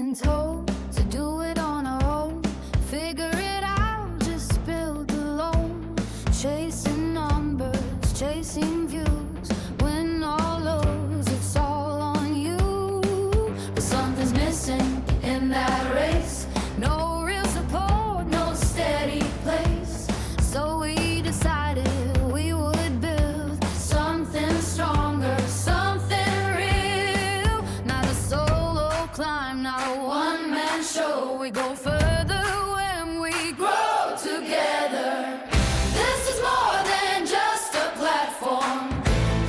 been told to do it on our own. Figure it out, just build alone. Chasing numbers, chasing views. Win or lose, it's all on you. But something's missing in that race. No real support, no steady place. So we decided we would build something stronger, something real. Not a solo climb, not a one-man show. We go further when we grow together. This is more than just a platform.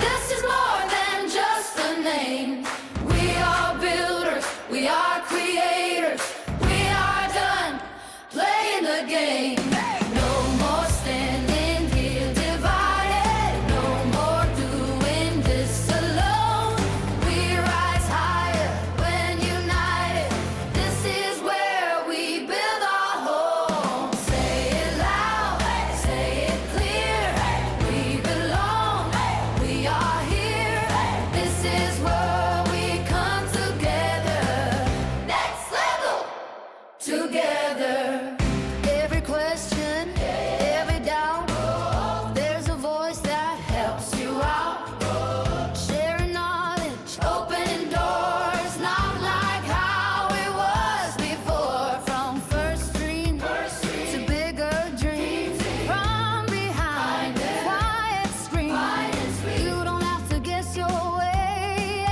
This is more than just a name. We are builders, we are creators. We are done playing the game. No more standing here divided. No more doing this alone. We rise higher when united. This is where we build our home. Say it loud, say it clear. We belong, we are here. This is where we come together. Next level, together. Every question, every doubt, there's a voice that helps you out. Sharing knowledge, opening doors, not like how it was before. From first dream to bigger dreams. From behind the quiet screen, you don't have to guess your way.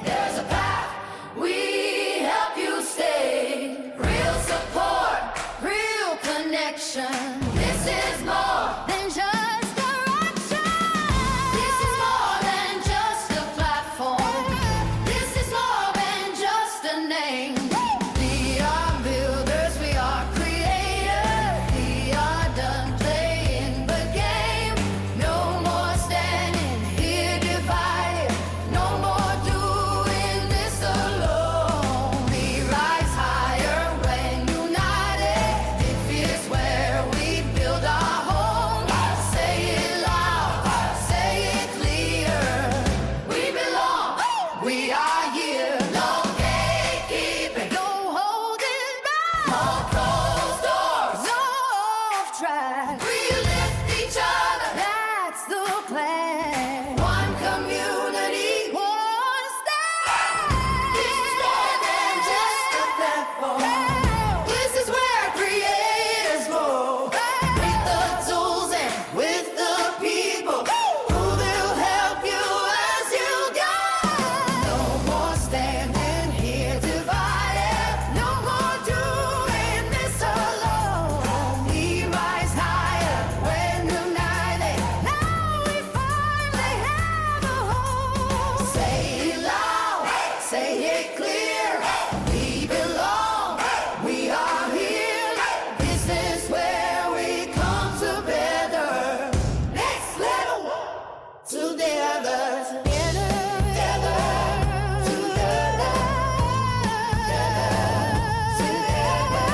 There's a path, we help you stay. Real support, real connection. This is more than just direction. This is more than just a platform. This is more than just a name. We are builders, we are creators. We are done playing the game. No more standing here divided. No more doing this alone. We rise higher when united. This is where we build our home. Say it loud, say it clear. We belong, we are here. No gatekeeping, no holding back. No closed doors, no off track. We lift each other, that's the plan. One community, one stand. This is more than just a platform. This is where creators grow. With the tools and with the people who will help you as you go. No more standing here divided. No more doing this alone. We rise higher when united. Now we finally have a home. Say it loud, say it clear. We belong, we are here. This is where we come together. Next level, together. Together, together, together, together.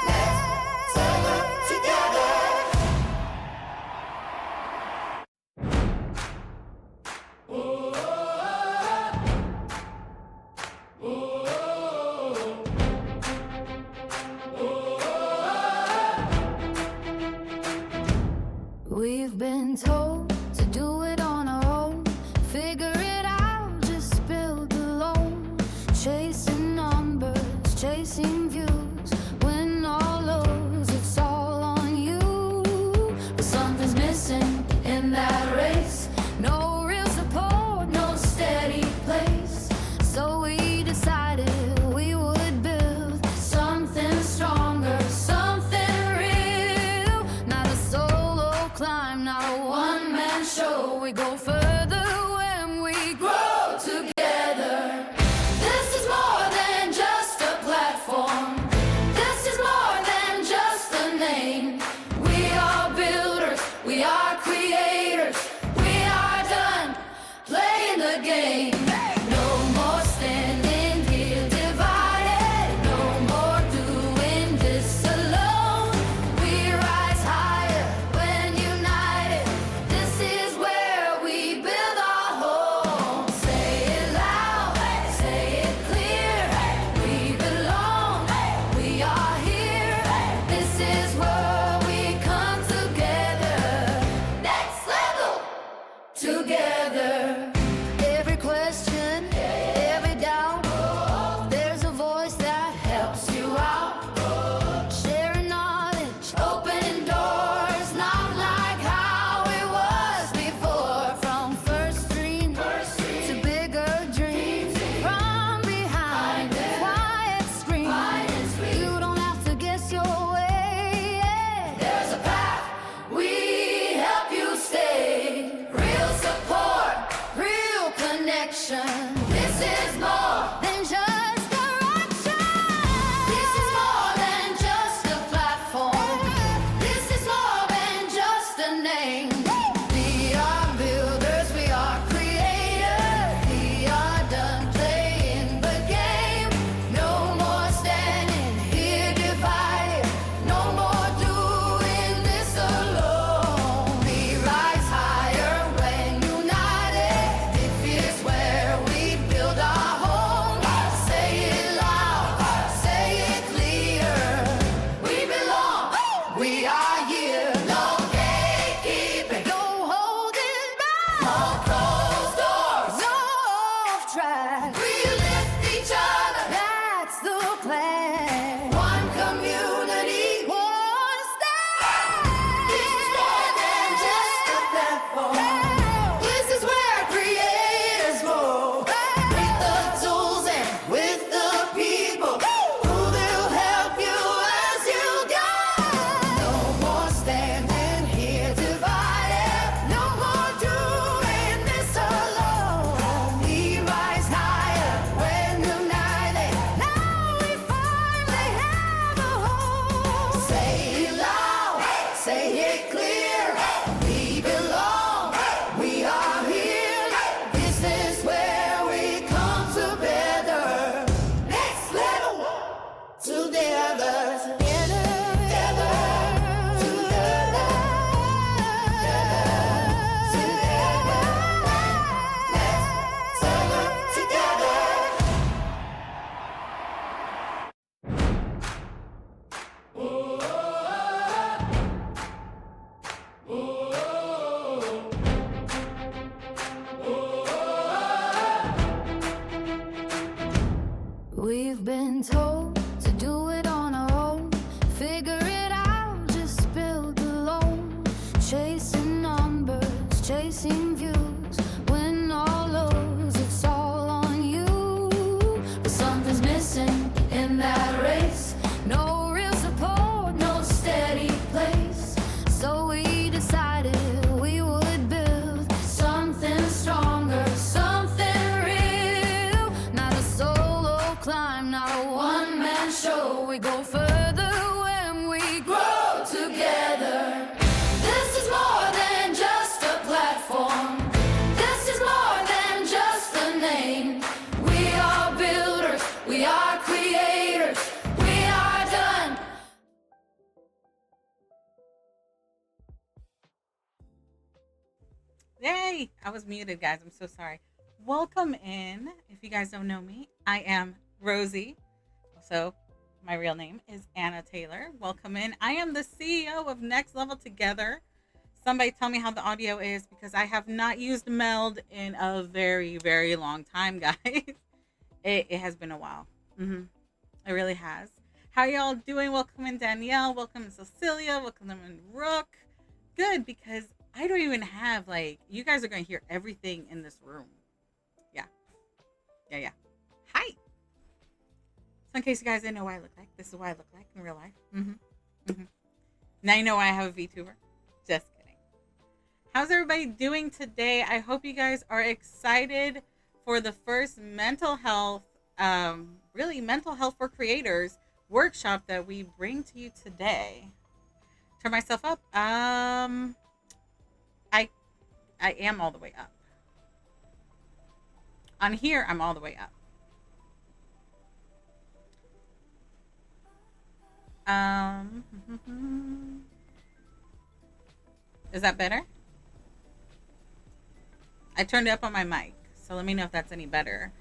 Let's level together. We've been told to do it on our own. Figure it out, just build alone. Chasing numbers, chasing views. Win or lose, it's all on you. But something's missing in that race. No real support, no steady place. So we decided we would build something stronger, something real. Not a solo climb, not a one-man show. We go further when we grow together. This is more than just a platform. This is more than just a name. We are builders, we are creators. We are done playing the game. No more standing here divided. No more doing this alone. We rise higher when united. This is where we build our home. Say it loud, say it clear. We direction. This is more than just direction. This is more than just a platform. This is more than just a name. We are builders, we are creators. We are done playing the game. No more standing here divided. No more doing this alone. We rise higher when united. This is where we build our home. Say it loud, say it clear. We belong, we are here. No gatekeeping, no holding back. No closed doors, no off track. We lift each other, that's the plan. One community, one step. This is more than just a platform. This is where creators grow. With the tools and with the people who will help you as you go. No more standing here divided. No more doing this alone. We rise higher when united. Now we finally have a home. Say it loud, say it clear. We belong, we are here. This is where we come together. Next level, together. Together, together, together. Let's celebrate together. We've been told to do it on our own. Figure it out, just build alone. Chasing numbers, chasing views. Win or lose, it's all on you. But something's missing in that race. No real support, no steady place. So we decided we would build something stronger, something real. Not a solo climb, not a one-man show. We go further when we grow together. This is more than just a platform. This is more than just a name. We are builders, we are creators. We are done. Yay! I was muted, guys. I'm so sorry. Welcome in. If you guys don't know me, I am Rosie. Also, my real name is Anna Taylor. Welcome in. I am the CEO of Next Level Together. Somebody tell me how the audio is because I have not used Meld in a very, very long time, guys. It has been a while. It really has. How y'all doing? Welcome in, Danielle. Welcome in, Cecilia. Welcome in, Rook. Good, because I don't even have, like, you guys are going to hear everything in this room. Yeah. Hi. So in case you guys didn't know what I look like, this is what I look like in real life. Now you know why I have a VTuber. Just kidding. How's everybody doing today? I hope you guys are excited for the first mental health, really mental health for creators workshop that we bring to you today. Turn myself up. I am all the way up. On here, I'm all the way up. Is that better? I turned it up on my mic, so let me know if that's any better.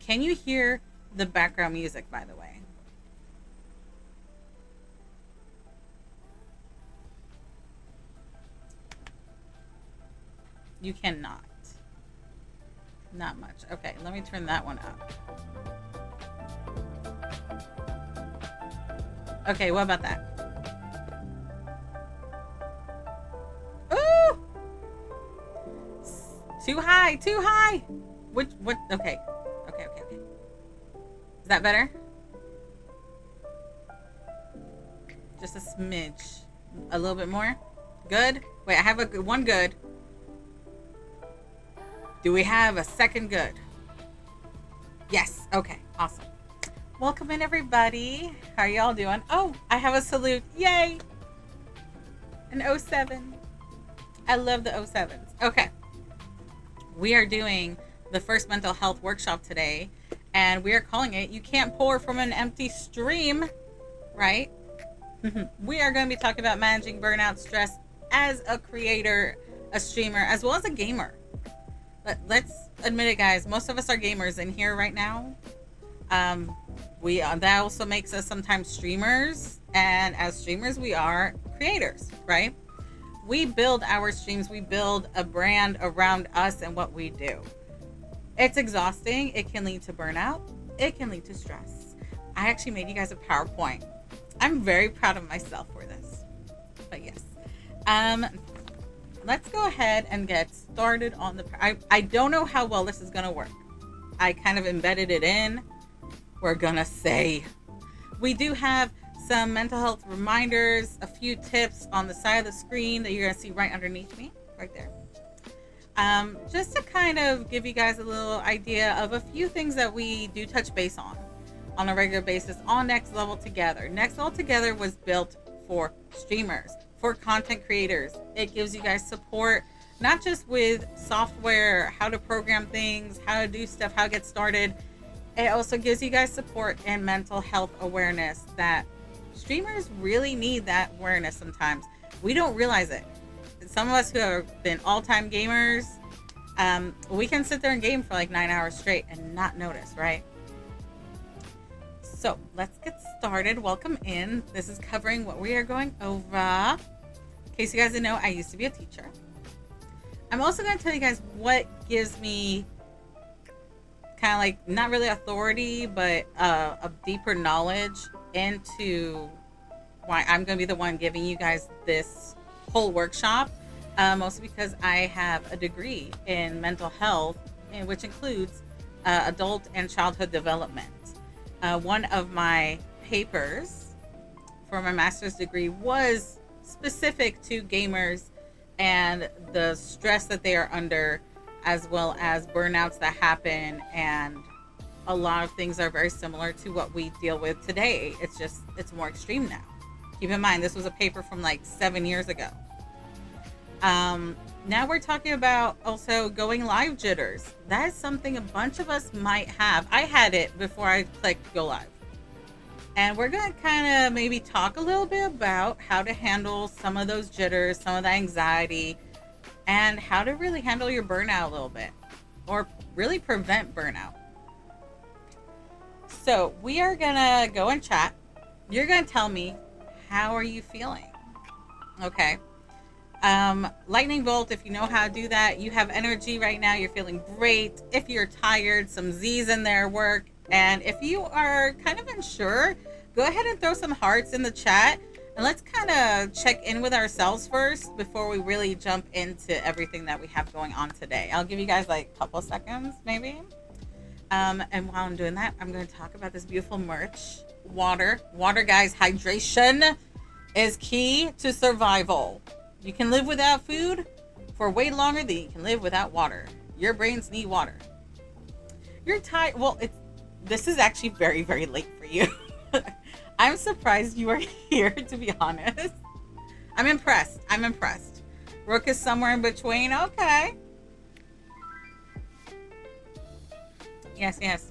Can you hear the background music, by the way? You cannot. Not much. Okay, let me turn that one up. Okay, what about that? Ooh! Too high, too high! What? Okay. Okay. Is that better? Just a smidge. A little bit more? Good? Wait, I have one good. Do we have a second good? Yes. Okay. Awesome. Welcome in, everybody. How are y'all doing? Oh, I have a salute. Yay. An 07. I love the 07s. Okay. We are doing the first mental health workshop today, and we are calling it You Can't Pour from an Empty Stream, right? We are going to be talking about managing burnout, stress as a creator, a streamer, as well as a gamer. Let's admit it, guys. Most of us are gamers in here right now. That also makes us sometimes streamers, and as streamers, we are creators, right? We build our streams. We build a brand around us and what we do. It's exhausting. It can lead to burnout. It can lead to stress. I actually made you guys a PowerPoint. I'm very proud of myself for this. But yes. Let's go ahead and get started on the... I don't know how well this is going to work. I kind of embedded it in. We're going to say. We do have some mental health reminders, a few tips on the side of the screen that you're going to see right underneath me, right there. Just to kind of give you guys a little idea of a few things that we do touch base on a regular basis on Next Level Together. Next Level Together was built for streamers, for content creators. It gives you guys support, not just with software, how to program things, how to do stuff, how to get started. It also gives you guys support and mental health awareness that streamers really need that awareness sometimes. We don't realize it. Some of us who have been all-time gamers, we can sit there and game for like 9 hours straight and not notice, right? So let's get started. Welcome in. This is covering what we are going over. In case you guys didn't know, I used to be a teacher. I'm also going to tell you guys what gives me kind of like not really authority, but a deeper knowledge into why I'm going to be the one giving you guys this whole workshop, mostly because I have a degree in mental health, which includes adult and childhood development. One of my papers for my master's degree was specific to gamers and the stress that they are under, as well as burnouts that happen, and a lot of things are very similar to what we deal with today. It's more extreme now. Keep in mind, this was a paper from like 7 years ago. Now we're talking about also going live jitters. That is something a bunch of us might have. I had it before I clicked go live. And we're going to kind of maybe talk a little bit about how to handle some of those jitters, some of that anxiety, and how to really handle your burnout a little bit, or really prevent burnout. So we are going to go and chat. You're going to tell me, how are you feeling? Okay. Lightning bolt, if you know how to do that. You have energy right now. You're feeling great. If you're tired, some Z's in there work. And if you are kind of unsure, go ahead and throw some hearts in the chat. And let's kind of check in with ourselves first before we really jump into everything that we have going on today. I'll give you guys like a couple seconds maybe. And while I'm doing that, I'm going to talk about this beautiful merch. Water, guys. Hydration is key to survival. You can live without food for way longer than you can live without water. Your brains need water. You're tired. Well, this is actually very, very late for you. I'm surprised you are here, to be honest. I'm impressed. Rook is somewhere in between. Okay. Yes.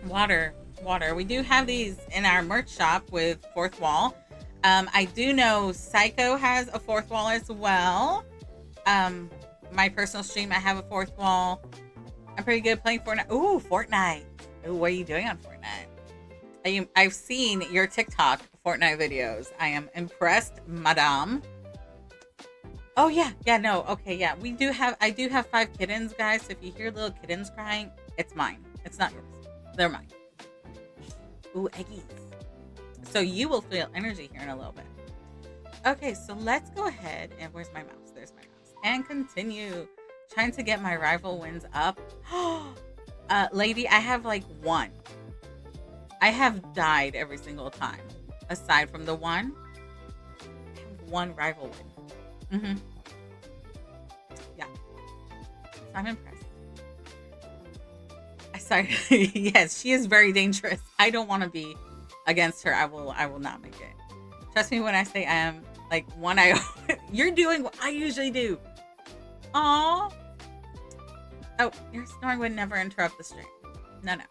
Water. We do have these in our merch shop with Fourth Wall. I do know Psycho has a Fourth Wall as well. My personal stream, I have a Fourth Wall. I'm pretty good at playing Fortnite. Ooh, Fortnite. Ooh, what are you doing on Fortnite? I've seen your TikTok Fortnite videos. I am impressed, madame. Oh, yeah. No. Okay, yeah. I do have 5 kittens, guys. So if you hear little kittens crying, it's mine. It's not yours. They're mine. Ooh, eggies. So you will feel energy here in a little bit. Okay, so let's go ahead and where's my mouse? There's my mouse. And continue trying to get my rival wins up. Lady, I have like 1. I have died every single time. Aside from the 1, I have 1 rival win. Yeah. So I'm impressed. Sorry. Yes, she is very dangerous. I don't want to be against her. I will not make it. Trust me when I say I am like one eye. You're doing what I usually do. Aw. Oh, your snoring would never interrupt the stream. No, no.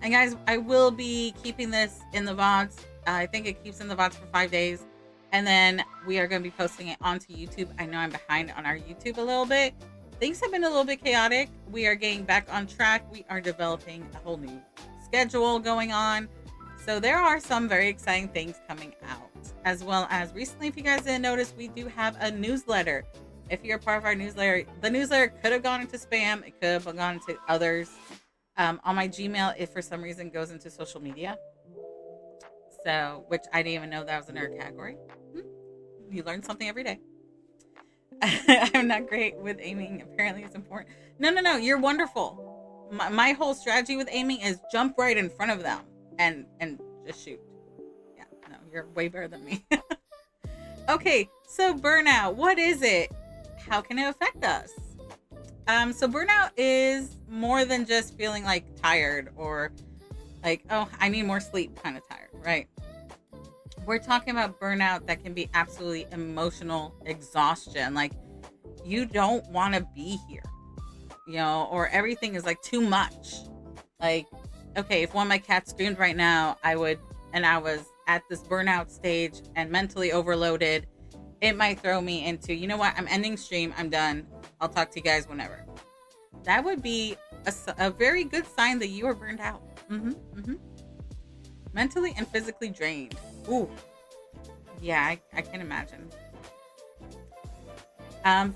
And guys, I will be keeping this in the VODs. I think it keeps in the VODs for 5 days. And then we are going to be posting it onto YouTube. I know I'm behind on our YouTube a little bit. Things have been a little bit chaotic. We are getting back on track. We are developing a whole new schedule going on. So there are some very exciting things coming out. As well as recently, if you guys didn't notice, we do have a newsletter. If you're part of our newsletter, the newsletter could have gone into spam. It could have gone into others. On my Gmail, if for some reason goes into social media. So, which I didn't even know that was a nerd category. You learn something every day. I'm not great with aiming. Apparently it's important. No. You're wonderful. My whole strategy with aiming is jump right in front of them and just shoot. Yeah, no, you're way better than me. Okay, so burnout. What is it? How can it affect us? So burnout is more than just feeling like tired or like, oh, I need more sleep kind of tired, right? We're talking about burnout that can be absolutely emotional exhaustion. Like you don't want to be here, you know, or everything is like too much. Like, okay, if one of my cats screamed right now, I was at this burnout stage and mentally overloaded, it might throw me into, you know what, I'm ending stream, I'm done. I'll talk to you guys whenever. That would be a very good sign that you are burned out. Mentally and physically drained. Ooh. Yeah, I can imagine.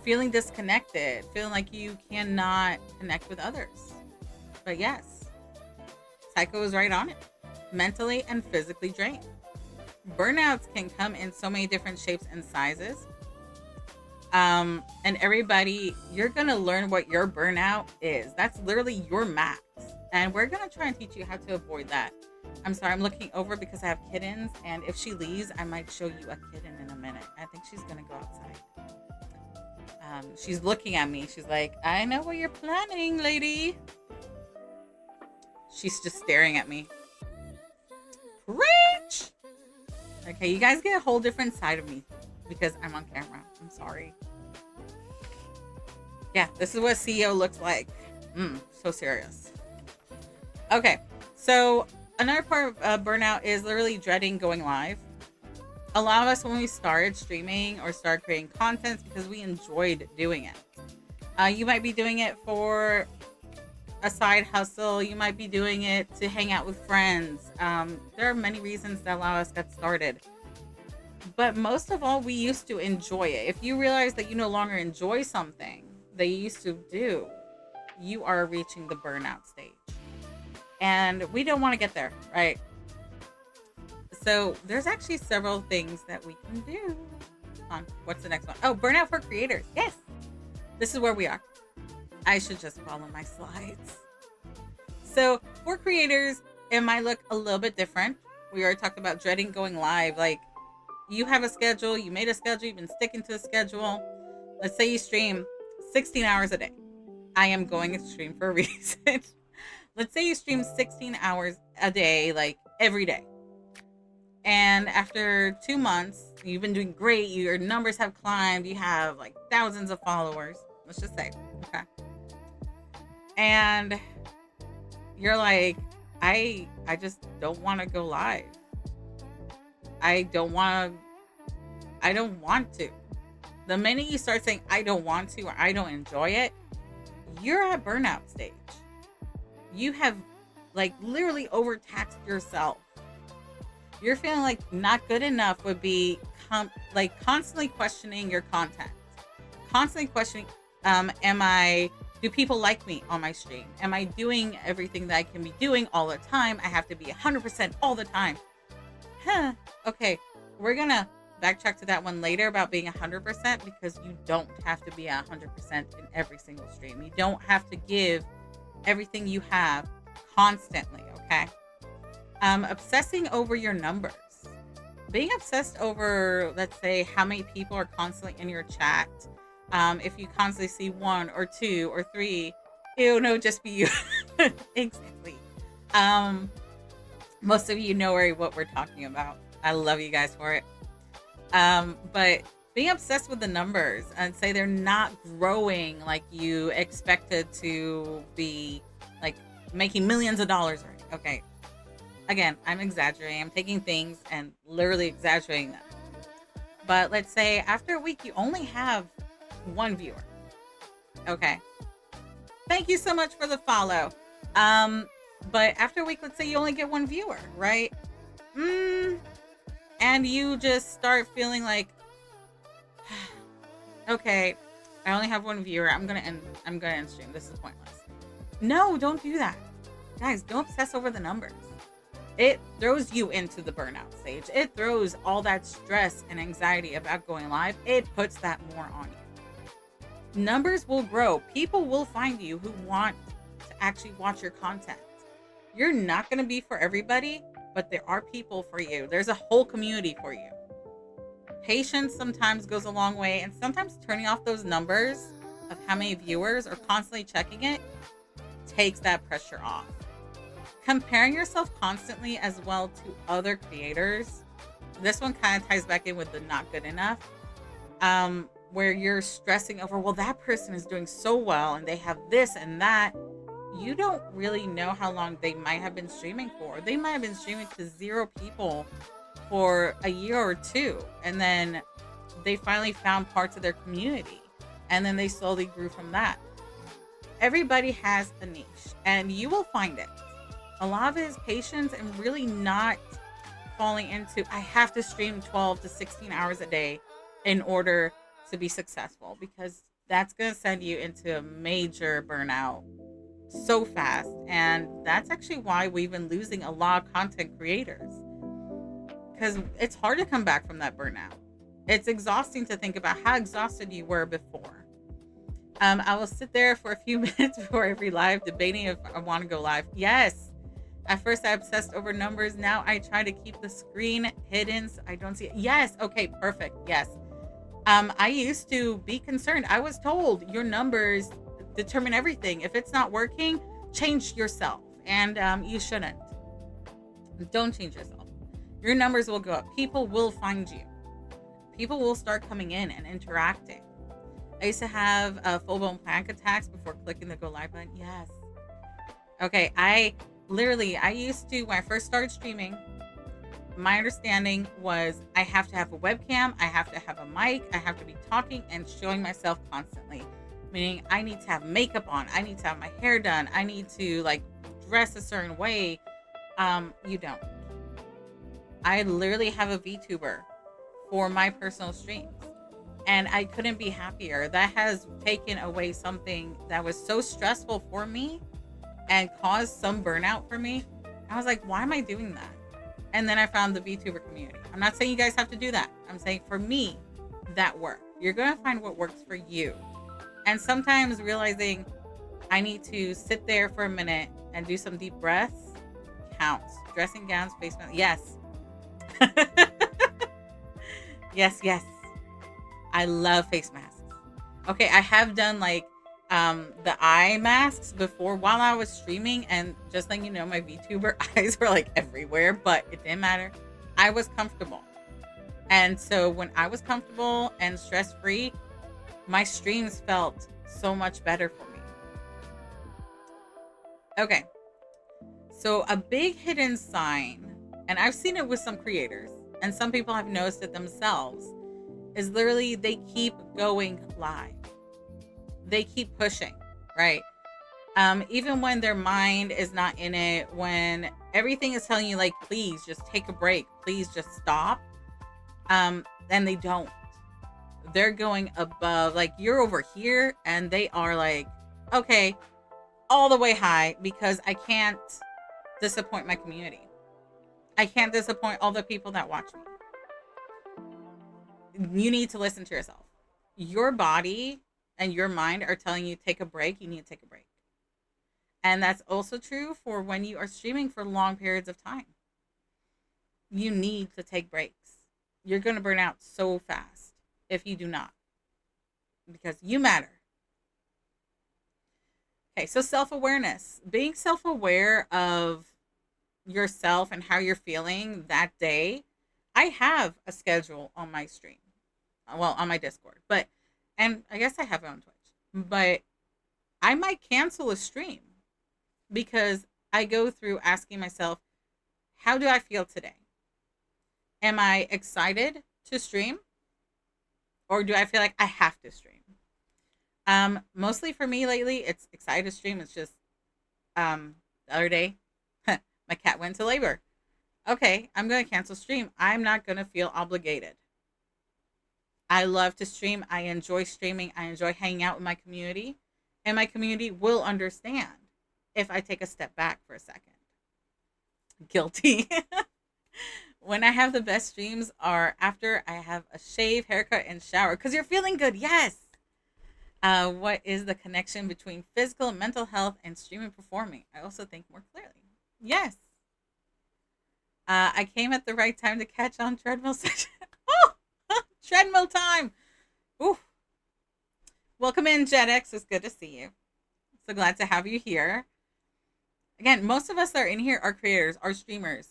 Feeling disconnected. Feeling like you cannot connect with others. But yes, Psycho is right on it. Mentally and physically drained. Burnouts can come in so many different shapes and sizes. And everybody, you're going to learn what your burnout is. That's literally your max. And we're going to try and teach you how to avoid that. I'm sorry, I'm looking over because I have kittens. And if she leaves, I might show you a kitten in a minute. I think she's going to go outside. She's looking at me. She's like, I know what you're planning, lady. She's just staring at me. Preach! Okay, you guys get a whole different side of me because I'm on camera. I'm sorry. Yeah, this is what CEO looks like. So serious. Okay, so another part of burnout is literally dreading going live. A lot of us, when we started streaming or started creating content, because we enjoyed doing it. You might be doing it for a side hustle. You might be doing it to hang out with friends. There are many reasons that allow us to get started. But most of all, we used to enjoy it. If you realize that you no longer enjoy something that you used to do, you are reaching the burnout stage. And we don't want to get there, right? So there's actually several things that we can do. What's the next one? Oh, burnout for creators. Yes. This is where we are. I should just follow my slides. So for creators, it might look a little bit different. We already talked about dreading going live. Like you have a schedule, you made a schedule, you've been sticking to a schedule. Let's say you stream 16 hours a day. I am going to stream for a reason. Let's say you stream 16 hours a day, like every day. And after 2 months, you've been doing great. Your numbers have climbed. You have like thousands of followers. Let's just say, okay. And you're like, I just don't want to go live. I don't want to. The minute you start saying, I don't want to, or I don't enjoy it, you're at burnout stage. You have like literally overtaxed yourself. You're feeling like not good enough would be like constantly questioning your content. Constantly questioning, do people like me on my stream? Am I doing everything that I can be doing all the time? I have to be 100% all the time. Okay, we're going to backtrack to that one later about being 100% because you don't have to be 100% in every single stream. You don't have to give everything you have constantly, okay? Obsessing over your numbers. Being obsessed over, let's say, how many people are constantly in your chat. If you constantly see 1 or 2 or 3, ew, no, just be you. Exactly. Um, Most of you know what we're talking about. I love you guys for it. But being obsessed with the numbers and say they're not growing like you expected to be, like making millions of dollars, right? Okay. Again, I'm exaggerating. I'm taking things and literally exaggerating them. But let's say after a week, you only have one viewer. Okay. Thank you so much for the follow. Um, but after a week, let's say you only get one viewer, right? Mm, and you just start feeling like, okay, I only have one viewer. I'm gonna end stream. This is pointless. No, don't do that. Guys, don't obsess over the numbers. It throws you into the burnout stage. It throws all that stress and anxiety about going live. It puts that more on you. Numbers will grow. People will find you who want to actually watch your content. You're not going to be for everybody, but there are people for you. There's a whole community for you. Patience sometimes goes a long way, and sometimes turning off those numbers of how many viewers or constantly checking it takes that pressure off. Comparing yourself constantly as well to other creators. This one kind of ties back in with the not good enough. Where you're stressing over, well, that person is doing so well and they have this and that. You don't really know how long they might have been streaming for. They might have been streaming to 0 people for a year or two, and then they finally found parts of their community, and then they slowly grew from that. Everybody has a niche, and you will find it. A lot of it is patience and really not falling into, I have to stream 12 to 16 hours a day in order to be successful, because that's going to send you into a major burnout so fast. And that's actually why we've been losing a lot of content creators, because it's hard to come back from that burnout. It's exhausting to think about how exhausted you were before. I will sit there for a few minutes before every live debating if I want to go live. Yes. At first I obsessed over numbers. Now I try to keep the screen hidden so I don't see it. Yes. Okay, perfect. Yes. I used to be concerned. I was told your numbers determine everything. If it's not working, change yourself. And you shouldn't. Don't change yourself. Your numbers will go up. People will find you. People will start coming in and interacting. I used to have full-blown panic attacks before clicking the go live button. Yes. Okay, I used to, when I first started streaming, my understanding was I have to have a webcam, I have to have a mic, I have to be talking and showing myself constantly. Meaning I need to have makeup on, I need to have my hair done, I need to like dress a certain way. You don't. I literally have a VTuber for my personal streams. And I couldn't be happier. That has taken away something that was so stressful for me and caused some burnout for me. I was like, why am I doing that? And then I found the VTuber community. I'm not saying you guys have to do that. I'm saying for me, that worked. You're going to find what works for you. And sometimes realizing I need to sit there for a minute and do some deep breaths counts. Dressing gowns, face masks. Yes. Yes. I love face masks. Okay, I have done like the eye masks before while I was streaming, and just letting you know, my VTuber eyes were like everywhere, but it didn't matter. I was comfortable. And so when I was comfortable and stress-free, my streams felt so much better for me. Okay. So a big hidden sign, and I've seen it with some creators, and some people have noticed it themselves, is literally they keep going live. They keep pushing, right? Even when their mind is not in it, when everything is telling you like, please just take a break, please just stop. Then they don't. They're going above, like you're over here and they are like, okay, all the way high, because I can't disappoint my community. I can't disappoint all the people that watch me. You need to listen to yourself. Your body and your mind are telling you take a break. You need to take a break. And that's also true for when you are streaming for long periods of time. You need to take breaks. You're going to burn out so fast if you do not, because you matter. Okay, so self-awareness. Being self-aware of yourself and how you're feeling that day. I have a schedule on my stream. Well, on my Discord. But and I guess I have it on Twitch. But I might cancel a stream because I go through asking myself, how do I feel today? Am I excited to stream? Or do I feel like I have to stream? Mostly for me lately, it's excited to stream. It's just the other day, my cat went to labor. Okay, I'm gonna cancel stream. I'm not gonna feel obligated. I love to stream. I enjoy streaming. I enjoy hanging out with my community. And my community will understand if I take a step back for a second. Guilty. When I have the best streams are after I have a shave, haircut, and shower. Because you're feeling good. Yes. What is the connection between physical and mental health and streaming performing? I also think more clearly. Yes. I came at the right time to catch on treadmill session. Oh, treadmill time. Ooh. Welcome in, JetX. It's good to see you. So glad to have you here. Again, most of us that are in here are creators, are streamers,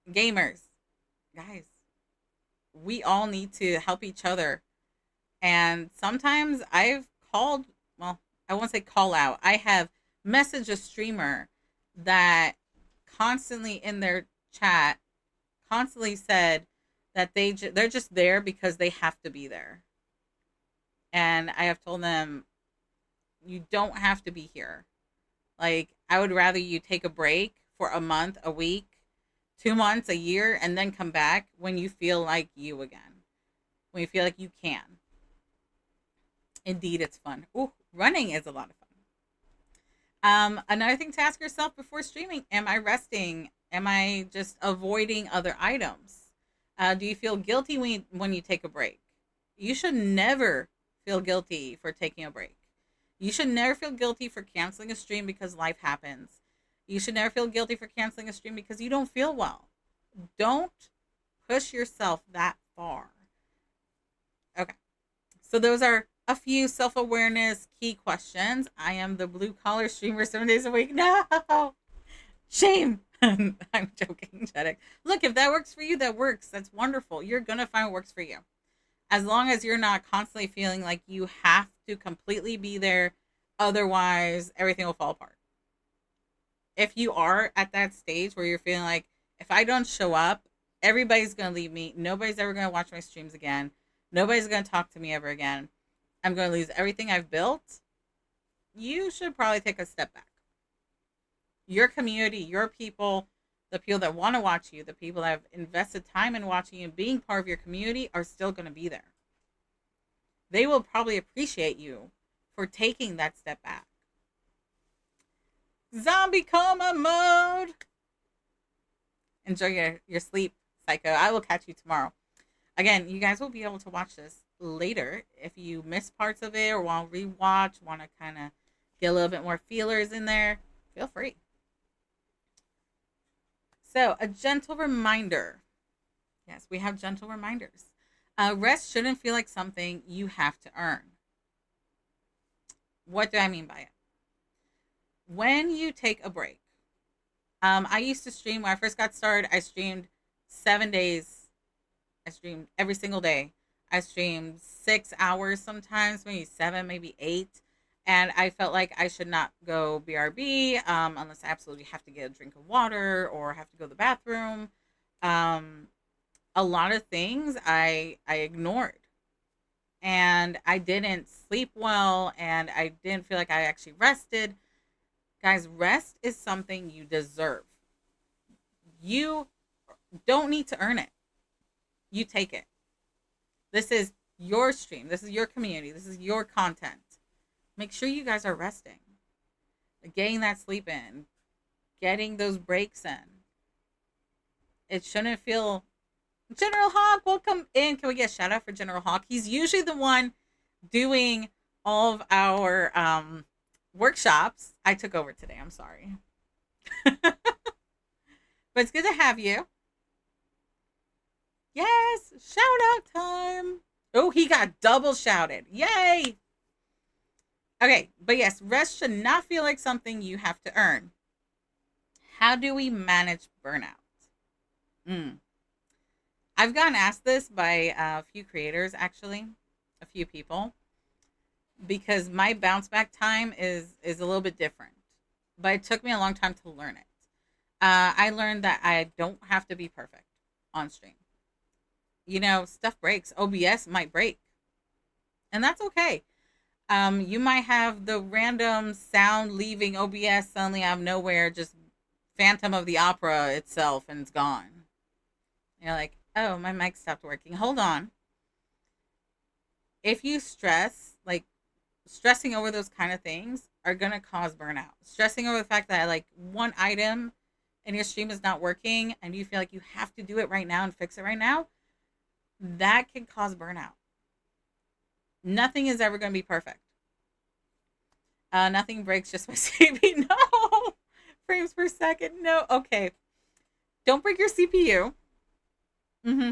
gamers. Guys, we all need to help each other. And sometimes I've called, well, I won't say call out. I have messaged a streamer that constantly in their chat constantly said that they're just there because they have to be there. And I have told them, you don't have to be here. Like, I would rather you take a break for a month, a week, 2 months, a year, and then come back when you feel like you again. When you feel like you can. Indeed, it's fun. Ooh, running is a lot of fun. Another thing to ask yourself before streaming, am I resting? Am I just avoiding other items? Do you feel guilty when you take a break? You should never feel guilty for taking a break. You should never feel guilty for canceling a stream because life happens. You should never feel guilty for canceling a stream because you don't feel well. Don't push yourself that far. Okay. So those are a few self-awareness key questions. I am the blue collar streamer 7 days a week. No! Shame! I'm joking, Jedek. Look, if that works for you, that works. That's wonderful. You're going to find what works for you. As long as you're not constantly feeling like you have to completely be there, otherwise everything will fall apart. If you are at that stage where you're feeling like, if I don't show up, everybody's going to leave me. Nobody's ever going to watch my streams again. Nobody's going to talk to me ever again. I'm going to lose everything I've built. You should probably take a step back. Your community, your people, the people that want to watch you, the people that have invested time in watching you and being part of your community are still going to be there. They will probably appreciate you for taking that step back. Zombie coma mode. Enjoy your sleep, Psycho. I will catch you tomorrow. Again, you guys will be able to watch this later. If you miss parts of it or want to rewatch, want to kind of get a little bit more feelers in there, feel free. So, a gentle reminder. Yes, we have gentle reminders. Rest shouldn't feel like something you have to earn. What do I mean by it? When you take a break, I used to stream when I first got started. I streamed 7 days. I streamed every single day. I streamed 6 hours sometimes, maybe 7, maybe 8. And I felt like I should not go BRB unless I absolutely have to get a drink of water or have to go to the bathroom. A lot of things I ignored. And I didn't sleep well, and I didn't feel like I actually rested. Guys, rest is something you deserve. You don't need to earn it. You take it. This is your stream. This is your community. This is your content. Make sure you guys are resting. Getting that sleep in. Getting those breaks in. It shouldn't feel... General Hawk, welcome in. Can we get a shout out for General Hawk? He's usually the one doing all of our workshops. I took over today. I'm sorry. But it's good to have you. Yes, shout out time. Oh, he got double shouted. Yay. Okay, but yes, rest should not feel like something you have to earn. How do we manage burnout? Mm. I've gotten asked this by a few creators, actually, a few people, because my bounce back time is a little bit different, but it took me a long time to learn it. I learned that I don't have to be perfect on stream. Stuff breaks. OBS might break, and that's okay. You might have the random sound leaving OBS suddenly out of nowhere, just Phantom of the Opera itself, and it's gone. You're like, oh, my mic stopped working. Hold on. If you like stressing over those kind of things are gonna cause burnout. Stressing over the fact that like one item in your stream is not working and you feel like you have to do it right now and fix it right now, that can cause burnout. Nothing is ever gonna be perfect. Nothing breaks just by saving. No frames per second. No. Okay. Don't break your CPU. Mm-hmm.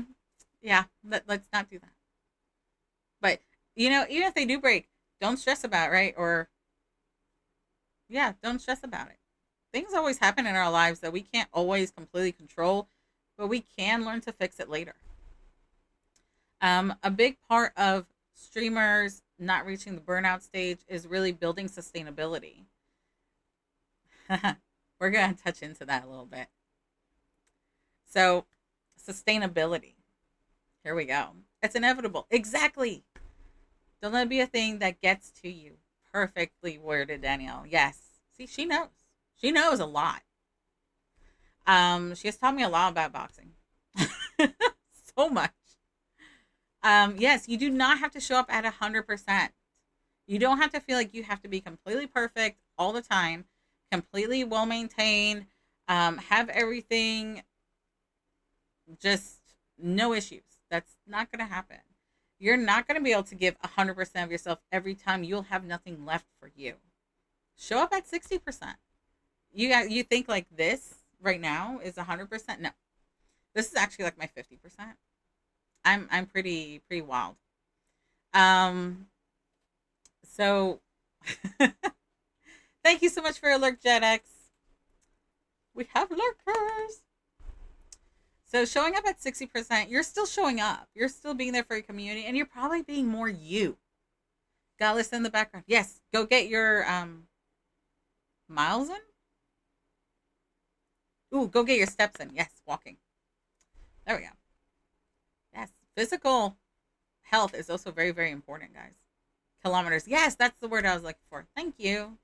Yeah. Let's not do that. But even if they do break, don't stress about it, right? Or yeah, don't stress about it. Things always happen in our lives that we can't always completely control, but we can learn to fix it later. A big part of streamers not reaching the burnout stage is really building sustainability. We're going to touch into that a little bit. So, sustainability. Here we go. It's inevitable. Exactly. Don't let it be a thing that gets to you. Perfectly worded, Danielle. Yes. See, she knows. She knows a lot. She has taught me a lot about boxing. So much. Yes, you do not have to show up at 100%. You don't have to feel like you have to be completely perfect all the time, completely well maintained, have everything just no issues. That's not going to happen. You're not going to be able to give 100% of yourself every time. You'll have nothing left for you. Show up at 60%. You think like this right now is 100%? No. This is actually like my 50%. I'm pretty wild. Um so thank you so much for your lurk, JetX. We have lurkers. So showing up at 60%, you're still showing up. You're still being there for your community, and you're probably being more you. Gotta listen in the background. Yes, go get your miles in. Ooh, go get your steps in. Yes, walking. There we go. Yes, physical health is also very, very important, guys. Kilometers. Yes, that's the word I was looking for. Thank you.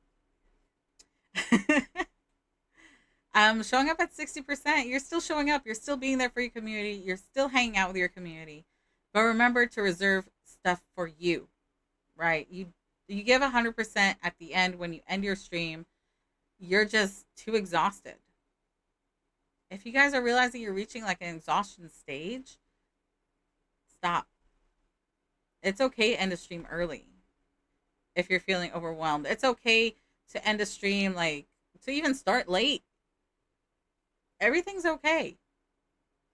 Showing up at 60%, you're still showing up. You're still being there for your community. You're still hanging out with your community. But remember to reserve stuff for you, right? You give 100% at the end when you end your stream. You're just too exhausted. If you guys are realizing you're reaching like an exhaustion stage, stop. It's okay to end a stream early if you're feeling overwhelmed. It's okay to end a stream like to even start late. Everything's okay.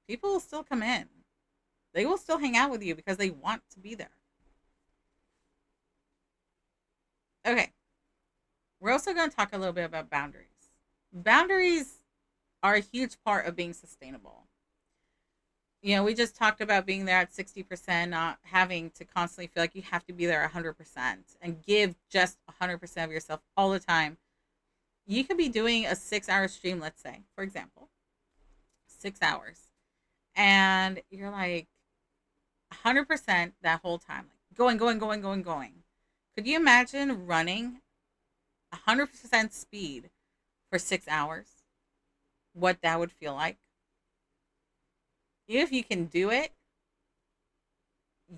People will still come in. They will still hang out with you because they want to be there. Okay. We're also going to talk a little bit about boundaries. Boundaries are a huge part of being sustainable. We just talked about being there at 60%, not having to constantly feel like you have to be there 100% and give just 100% of yourself all the time. You could be doing a 6-hour stream, let's say, for example, 6 hours, and you're like 100% that whole time, like going. Could you imagine running 100% speed for 6 hours? What that would feel like? If you can do it,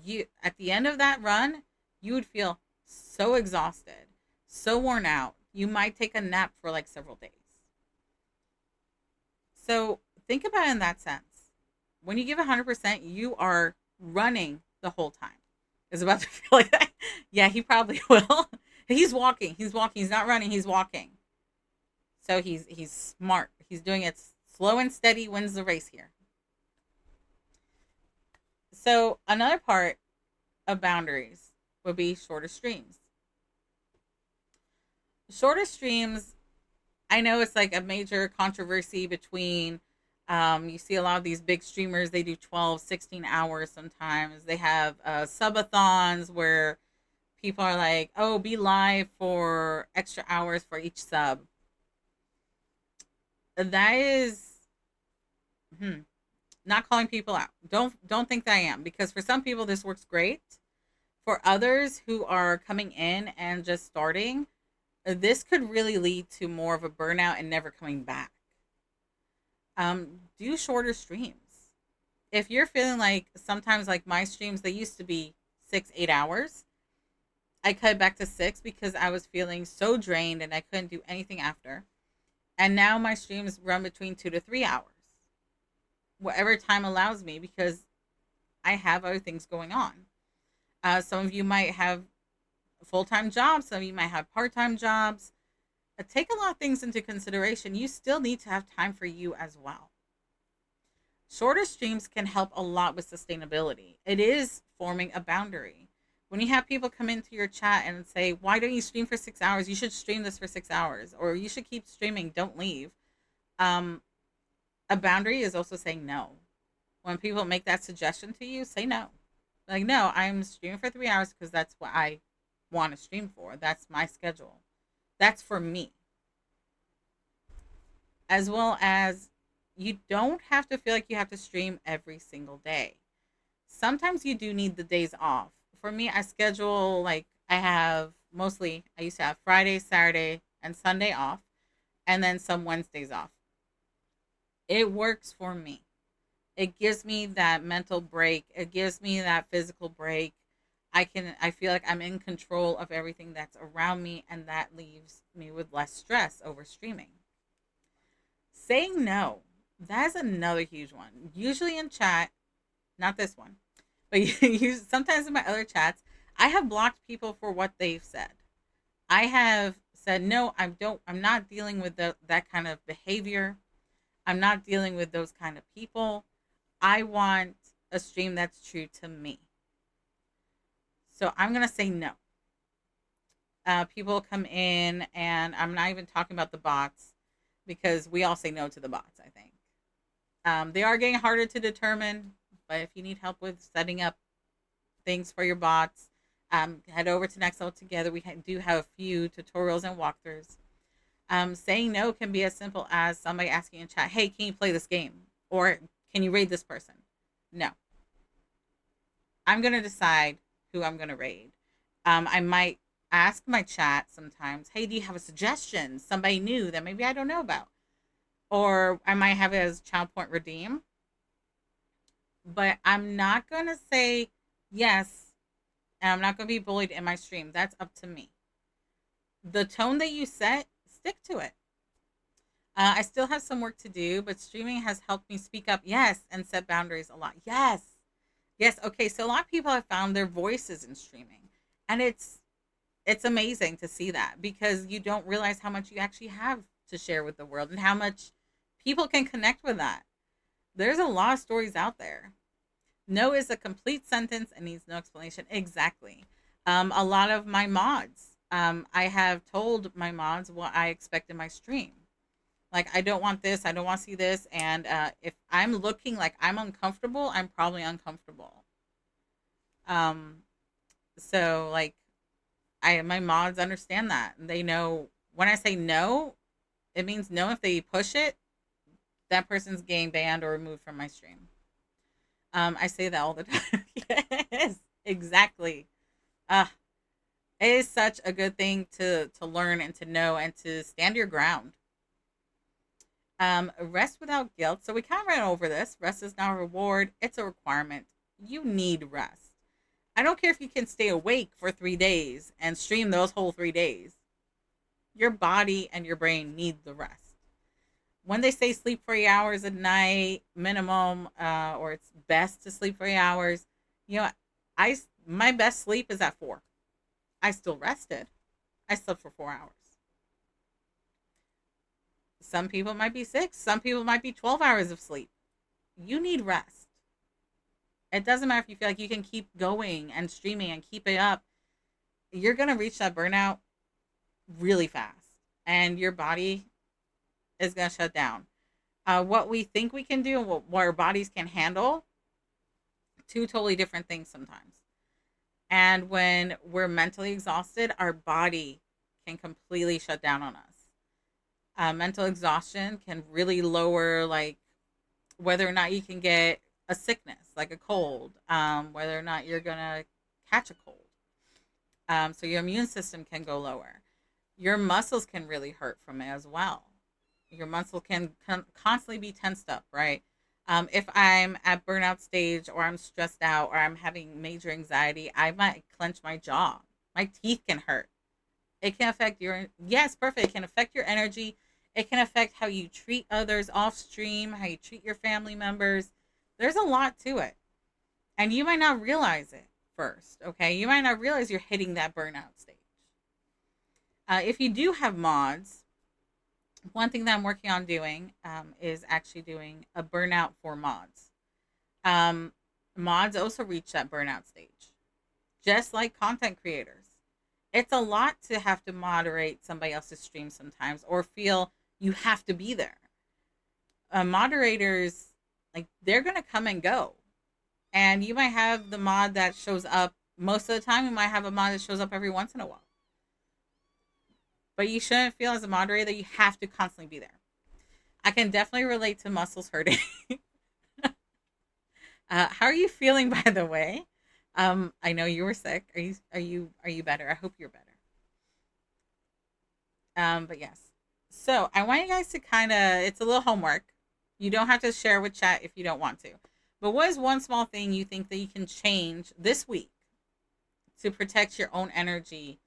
you at the end of that run, you would feel so exhausted, so worn out. You might take a nap for like several days. So think about it in that sense. When you give 100%, you are running the whole time. It's about to feel like that. Yeah, he probably will. He's walking. He's not running. He's walking. So he's smart. He's doing it slow and steady. Wins the race here. So another part of boundaries would be shorter streams. Shorter streams, I know it's like a major controversy between, you see a lot of these big streamers, they do 12, 16 hours sometimes. They have subathons where people are like, oh, be live for extra hours for each sub. That is, hmm, not calling people out. Don't think that I am, because for some people this works great. For others who are coming in and just starting, this could really lead to more of a burnout and never coming back. Do shorter streams. If you're feeling like sometimes like my streams, they used to be 6, 8 hours. I cut it back to 6 because I was feeling so drained and I couldn't do anything after. And now my streams run between 2 to 3 hours, whatever time allows me, because I have other things going on. Some of you might have full time jobs, some of you might have part time jobs. Take a lot of things into consideration. You still need to have time for you as well. Shorter streams can help a lot with sustainability. It is forming a boundary. When you have people come into your chat and say, why don't you stream for 6 hours? You should stream this for 6 hours, or you should keep streaming, don't leave. Um, a boundary is also saying no. When people make that suggestion to you, say no. Like, no, I'm streaming for 3 hours because that's what I want to stream for. That's my schedule. That's for me. As well as, you don't have to feel like you have to stream every single day. Sometimes you do need the days off. For me, I schedule, like, I used to have Friday, Saturday, and Sunday off, and then some Wednesdays off. It works for me. It gives me that mental break. It gives me that physical break. I feel like I'm in control of everything that's around me, and that leaves me with less stress over streaming. Saying no, that's another huge one. Usually in chat, not this one, but sometimes in my other chats, I have blocked people for what they've said. I have said no, I'm not dealing with that kind of behavior. I'm not dealing with those kind of people. I want a stream that's true to me. So I'm going to say no. People come in, and I'm not even talking about the bots, because we all say no to the bots, I think. They are getting harder to determine, but if you need help with setting up things for your bots, head over to Next Level Together. We do have a few tutorials and walkthroughs. Saying no can be as simple as somebody asking in chat, hey, can you play this game? Or can you raid this person? No. I'm going to decide who I'm going to raid. I might ask my chat sometimes, hey, do you have a suggestion? Somebody new that maybe I don't know about. Or I might have it as child point redeem. But I'm not going to say yes, and I'm not going to be bullied in my stream. That's up to me. The tone that you set, stick to it. I still have some work to do, but streaming has helped me speak up, yes, and set boundaries a lot. Yes. Yes, okay, so a lot of people have found their voices in streaming. And it's amazing to see that, because you don't realize how much you actually have to share with the world and how much people can connect with that. There's a lot of stories out there. No is a complete sentence and needs no explanation. Exactly. A lot of my mods, I have told my mods what I expect in my stream. Like, I don't want this, I don't want to see this, and if I'm looking like I'm uncomfortable, I'm probably uncomfortable. So like, my mods understand that. They know when I say no, it means no. If they push it, that person's getting banned or removed from my stream. I say that all the time. Yes, exactly. Uh, it is such a good thing to learn and to know and to stand your ground. Rest without guilt. So we kind of ran over this. Rest is not a reward. It's a requirement. You need rest. I don't care if you can stay awake for 3 days and stream those whole 3 days. Your body and your brain need the rest. When they say sleep for 8 hours a night minimum, or it's best to sleep for 8 hours, you know, my best sleep is at 4. I still rested. I slept for 4 hours. Some people might be 6. Some people might be 12 hours of sleep. You need rest. It doesn't matter if you feel like you can keep going and streaming and keep it up. You're going to reach that burnout really fast. and your body is going to shut down. What we think we can do and what our bodies can handle, two totally different things sometimes. And when we're mentally exhausted, our body can completely shut down on us. Mental exhaustion can really lower, like, whether or not you can get a sickness, like a cold, whether or not you're going to catch a cold. So your immune system can go lower. Your muscles can really hurt from it as well. Your muscle can constantly be tensed up, right? If I'm at burnout stage or I'm stressed out or I'm having major anxiety, I might clench my jaw. My teeth can hurt. It can affect your, yes, perfect. It can affect your energy. It can affect how you treat others off stream, how you treat your family members. There's a lot to it. And you might not realize it first, okay? You might not realize you're hitting that burnout stage. If you do have mods, one thing that I'm working on doing is actually doing a burnout for mods. Mods also reach that burnout stage, just like content creators. It's a lot to have to moderate somebody else's stream sometimes or feel you have to be there. Moderators, like, they're going to come and go. And you might have the mod that shows up most of the time. You might have a mod that shows up every once in a while. But you shouldn't feel as a moderator that you have to constantly be there. I can definitely relate to muscles hurting. How are you feeling, by the way? I know you were sick. Are you better? I hope you're better. But yes. So I want you guys to it's a little homework. You don't have to share with chat if you don't want to. But what is one small thing you think that you can change this week to protect your own energy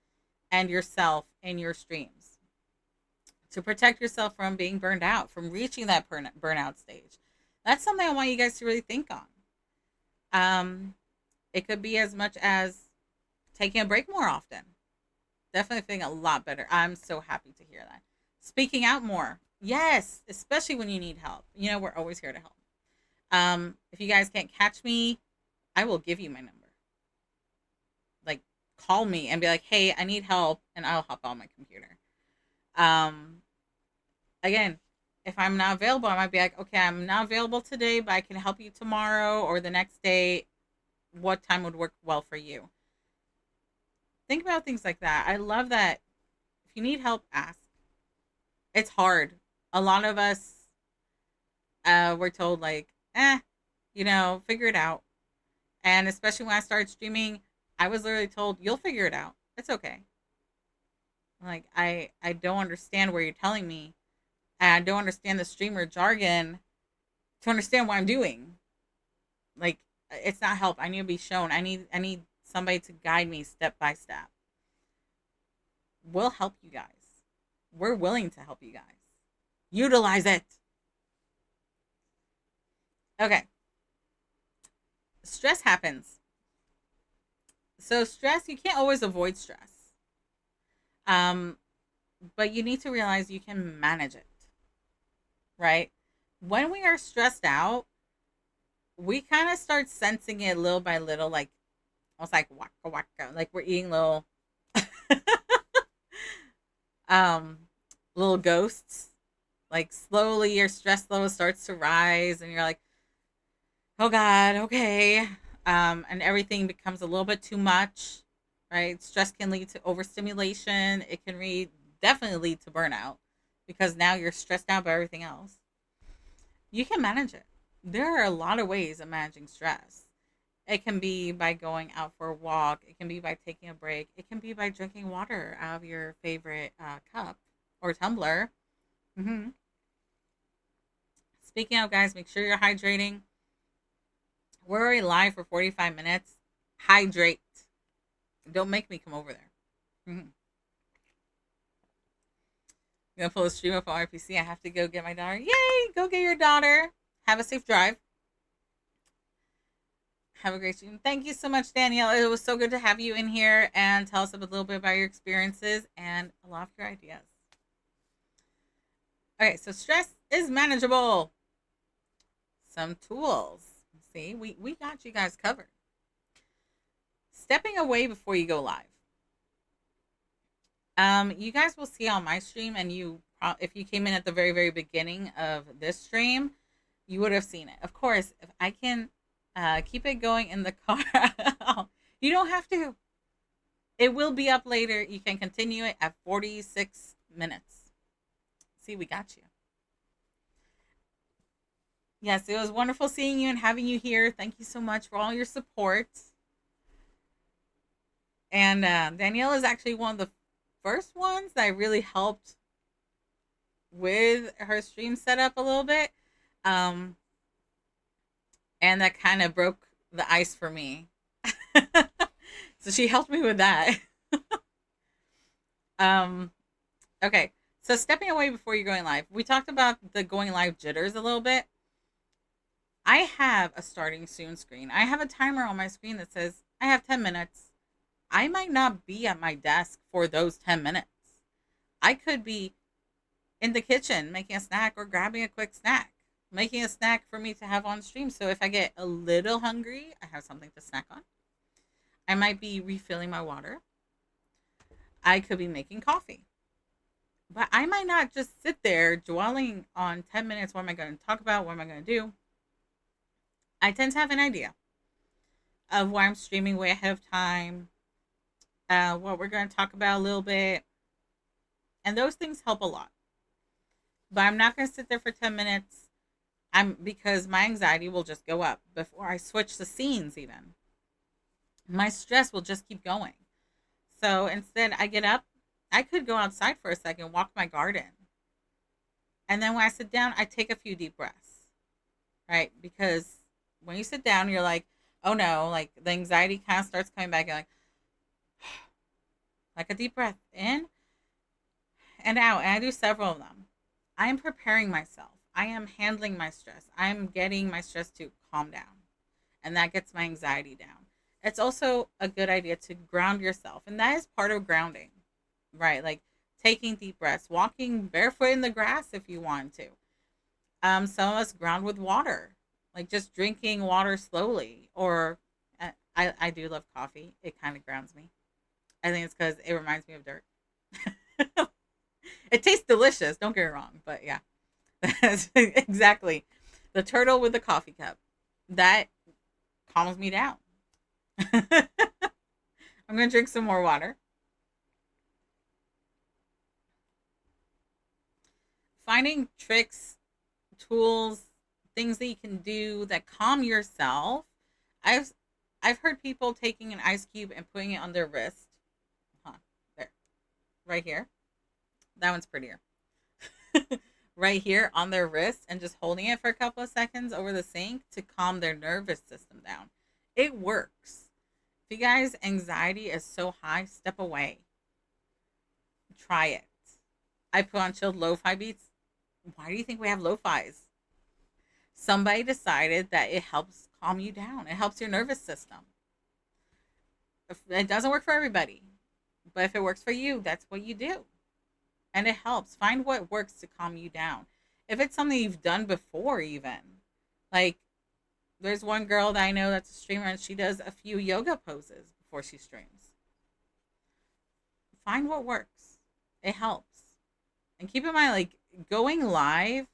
and yourself in your streams? To protect yourself from being burned out, from reaching that burnout stage. That's something I want you guys to really think on. It could be as much as taking a break more often. Definitely feeling a lot better. I'm so happy to hear that. Speaking out more. Yes, especially when you need help. You know, we're always here to help. If you guys can't catch me, I will give you my number. Like, call me and be like, hey, I need help, and I'll hop on my computer. Again, if I'm not available, I might be like, okay, I'm not available today, but I can help you tomorrow or the next day. What time would work well for you? Think about things like that. I love that. If you need help, ask. It's hard. A lot of us, we're told, like, figure it out. And especially when I started streaming, I was literally told, you'll figure it out. It's okay. Like, I don't understand what you're telling me. And I don't understand the streamer jargon to understand what I'm doing. Like, it's not help. I need to be shown. I need somebody to guide me step by step. We'll help you guys. We're willing to help you guys. Utilize it. Okay. Stress happens. So stress, you can't always avoid stress. But you need to realize you can manage it. Right? When we are stressed out, we kind of start sensing it little by little, like almost like waka waka, like we're eating little little ghosts. Like, slowly your stress level starts to rise and you're like, oh God, okay. And everything becomes a little bit too much, right? Stress can lead to overstimulation. It can definitely lead to burnout because now you're stressed out by everything else. You can manage it. There are a lot of ways of managing stress. It can be by going out for a walk. It can be by taking a break. It can be by drinking water out of your favorite cup or tumbler. Mm-hmm. Speaking of, guys, make sure you're hydrating. We're already live for 45 minutes. Hydrate. Don't make me come over there. Mm-hmm. I'm going to pull the stream up on my PC. I have to go get my daughter. Yay! Go get your daughter. Have a safe drive. Have a great stream. Thank you so much, Danielle. It was so good to have you in here and tell us a little bit about your experiences and a lot of your ideas. Okay, so stress is manageable. Some tools. See, we got you guys covered. Stepping away before you go live. You guys will see on my stream, and if you came in at the very, very beginning of this stream, you would have seen it. Of course, if I can keep it going in the car, you don't have to. It will be up later. You can continue it at 46 minutes. See, we got you. Yes, it was wonderful seeing you and having you here. Thank you so much for all your support. And Danielle is actually one of the first ones that really helped with her stream setup a little bit. Um, and that kind of broke the ice for me. So she helped me with that. um, okay. So stepping away before you're going live, we talked about the going live jitters a little bit. I have a starting soon screen. I have a timer on my screen that says I have 10 minutes. I might not be at my desk for those 10 minutes. I could be in the kitchen making a snack or grabbing a quick snack, making a snack for me to have on stream. So if I get a little hungry, I have something to snack on. I might be refilling my water. I could be making coffee. But I might not just sit there dwelling on 10 minutes. What am I going to talk about? What am I going to do? I tend to have an idea of why I'm streaming way ahead of time, what we're going to talk about a little bit. And those things help a lot. But I'm not going to sit there for 10 minutes because my anxiety will just go up before I switch the scenes even. My stress will just keep going. So instead, I get up. I could go outside for a second, walk my garden. And then when I sit down, I take a few deep breaths, right? Because when you sit down, you're like, oh no, like the anxiety kind of starts coming back. You're like a deep breath in and out. And I do several of them. I am preparing myself. I am handling my stress. I'm getting my stress to calm down. And that gets my anxiety down. It's also a good idea to ground yourself. And that is part of grounding, right? Like taking deep breaths, walking barefoot in the grass if you want to. Some of us ground with water, like just drinking water slowly. Or I do love coffee. It kind of grounds me. I think it's because it reminds me of dirt. It tastes delicious. Don't get me wrong. But yeah, that's exactly. The turtle with the coffee cup. That calms me down. I'm going to drink some more water. Finding tricks, tools, things that you can do that calm yourself. I've I've heard people taking an ice cube and putting it on their wrist. Huh. There. Right here. That one's prettier. Right here on their wrist and just holding it for a couple of seconds over the sink to calm their nervous system down. It works. If you guys' anxiety is so high, step away. Try it. I put on chilled lo-fi beats. Why do you think we have lo-fis? Somebody decided that it helps calm you down. It helps your nervous system. It doesn't work for everybody, but if it works for you, that's what you do. And it helps. Find what works to calm you down. If it's something you've done before, even. Like, there's one girl that I know that's a streamer and she does a few yoga poses before she streams. Find what works. It helps. And keep in mind, like, going live,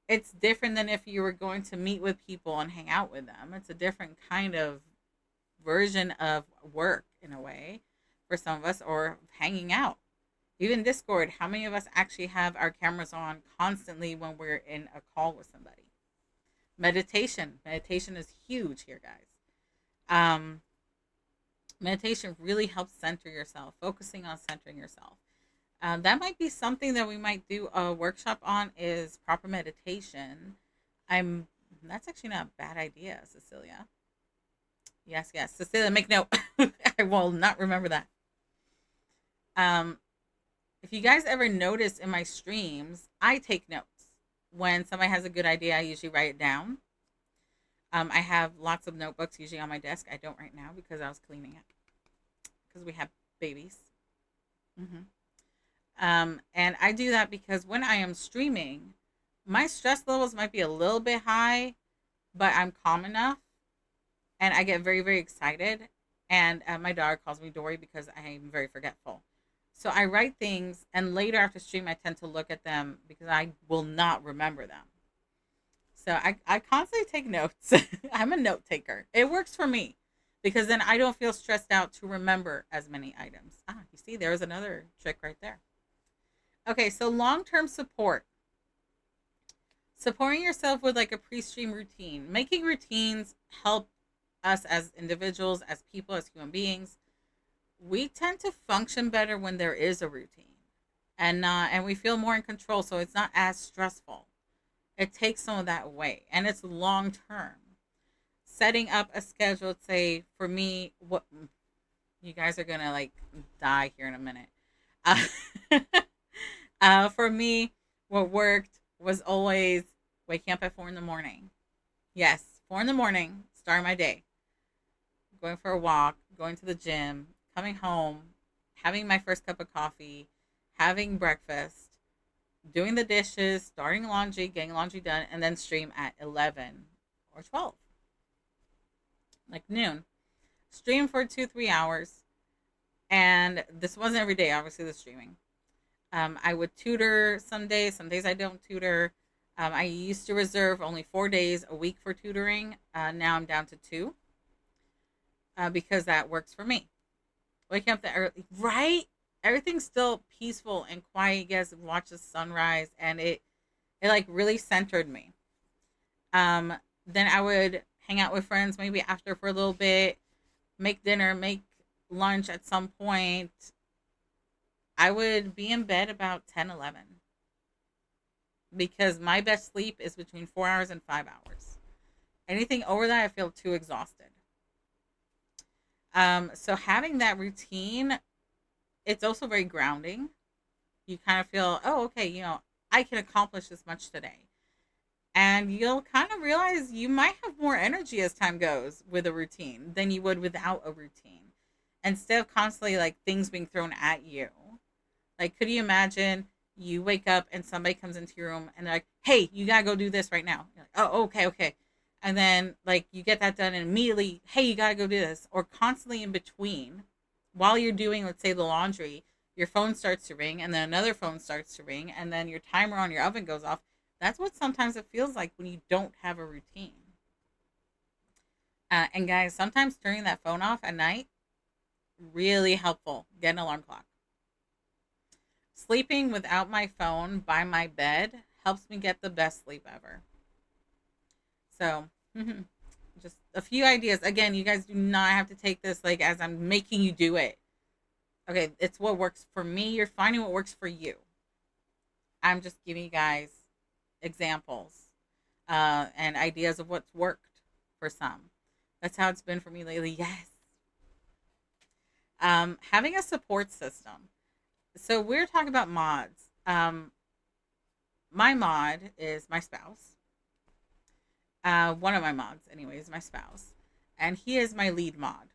it's different than if you were going to meet with people and hang out with them. It's a different kind of version of work, in a way, for some of us, or hanging out. Even Discord, how many of us actually have our cameras on constantly when we're in a call with somebody? Meditation is huge here, guys. Meditation really helps center yourself, focusing on centering yourself. That might be something that we might do a workshop on, is proper meditation. That's actually not a bad idea, Cecilia. Yes, Cecilia, make note. I will not remember that. If you guys ever notice in my streams, I take notes. When somebody has a good idea, I usually write it down. I have lots of notebooks usually on my desk. I don't right now because I was cleaning it. Because we have babies. And I do that because when I am streaming, my stress levels might be a little bit high, but I'm calm enough. And I get very, very excited. And my daughter calls me Dory because I am very forgetful. So I write things, and later after stream, I tend to look at them because I will not remember them. So I constantly take notes. I'm a note taker. It works for me because then I don't feel stressed out to remember as many items. Ah, you see, there's another trick right there. Okay, so long term support. Supporting yourself with like a pre stream routine. Making routines help us as individuals, as people, as human beings. We tend to function better when there is a routine and we feel more in control, so it's not as stressful. It takes some of that away, and it's long term. Setting up a schedule, say for me, what you guys are gonna like die here in a minute. Uh, for me, what worked was always waking up at 4 in the morning. Yes, 4 in the morning, start my day. Going for a walk, going to the gym, coming home, having my first cup of coffee, having breakfast, doing the dishes, starting laundry, getting laundry done, and then stream at 11 or 12, like noon. Stream for 2, 3 hours. And this wasn't every day, obviously, the streaming. I would tutor some days I don't tutor. I used to reserve only 4 days a week for tutoring. Now I'm down to two because that works for me. Waking up that early, right? Everything's still peaceful and quiet. You guys watch the sunrise, and it like really centered me. Um, then I would hang out with friends maybe after for a little bit, make dinner, make lunch at some point. I would be in bed about 10, 11 because my best sleep is between 4 hours and 5 hours. Anything over that, I feel too exhausted. So having that routine, it's also very grounding. You kind of feel, oh, okay, I can accomplish this much today. And you'll kind of realize you might have more energy as time goes with a routine than you would without a routine. Instead of constantly like things being thrown at you. Like, could you imagine you wake up and somebody comes into your room and they're like, hey, you gotta go do this right now. You're like, oh, okay, okay. And then like you get that done and immediately, hey, you gotta go do this. Or constantly in between, while you're doing, let's say, the laundry, your phone starts to ring and then another phone starts to ring and then your timer on your oven goes off. That's what sometimes it feels like when you don't have a routine. And guys, sometimes turning that phone off at night, really helpful. Get an alarm clock. Sleeping without my phone by my bed helps me get the best sleep ever. So, just a few ideas. Again, you guys do not have to take this like as I'm making you do it. Okay, it's what works for me. You're finding what works for you. I'm just giving you guys examples and ideas of what's worked for some. That's how it's been for me lately. Yes. Having a support system. So we're talking about mods. My mod is my spouse. One of my mods, anyways, my spouse, and he is my lead mod.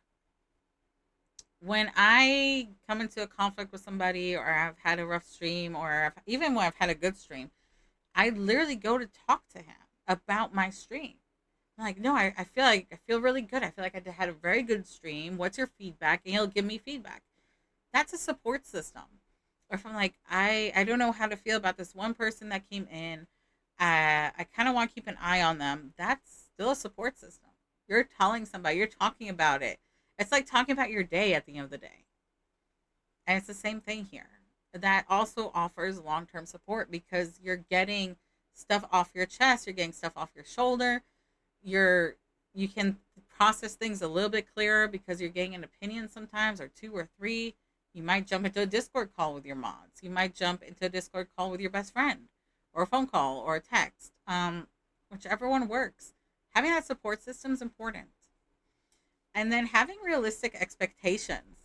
When I come into a conflict with somebody, or I've had a rough stream, or even when I've had a good stream, I literally go to talk to him about my stream. I'm like, no, I feel really good. I feel like I had a very good stream. What's your feedback? And he'll give me feedback. That's a support system. Or if I'm like, I don't know how to feel about this one person that came in. I kind of want to keep an eye on them. That's still a support system. You're telling somebody, you're talking about it. It's like talking about your day at the end of the day. And it's the same thing here. That also offers long-term support because you're getting stuff off your chest, you're getting stuff off your shoulder. You can process things a little bit clearer because you're getting an opinion sometimes, or two or three. You might jump into a Discord call with your mods. You might jump into a Discord call with your best friend, or a phone call, or a text, whichever one works. Having that support system is important. And then having realistic expectations.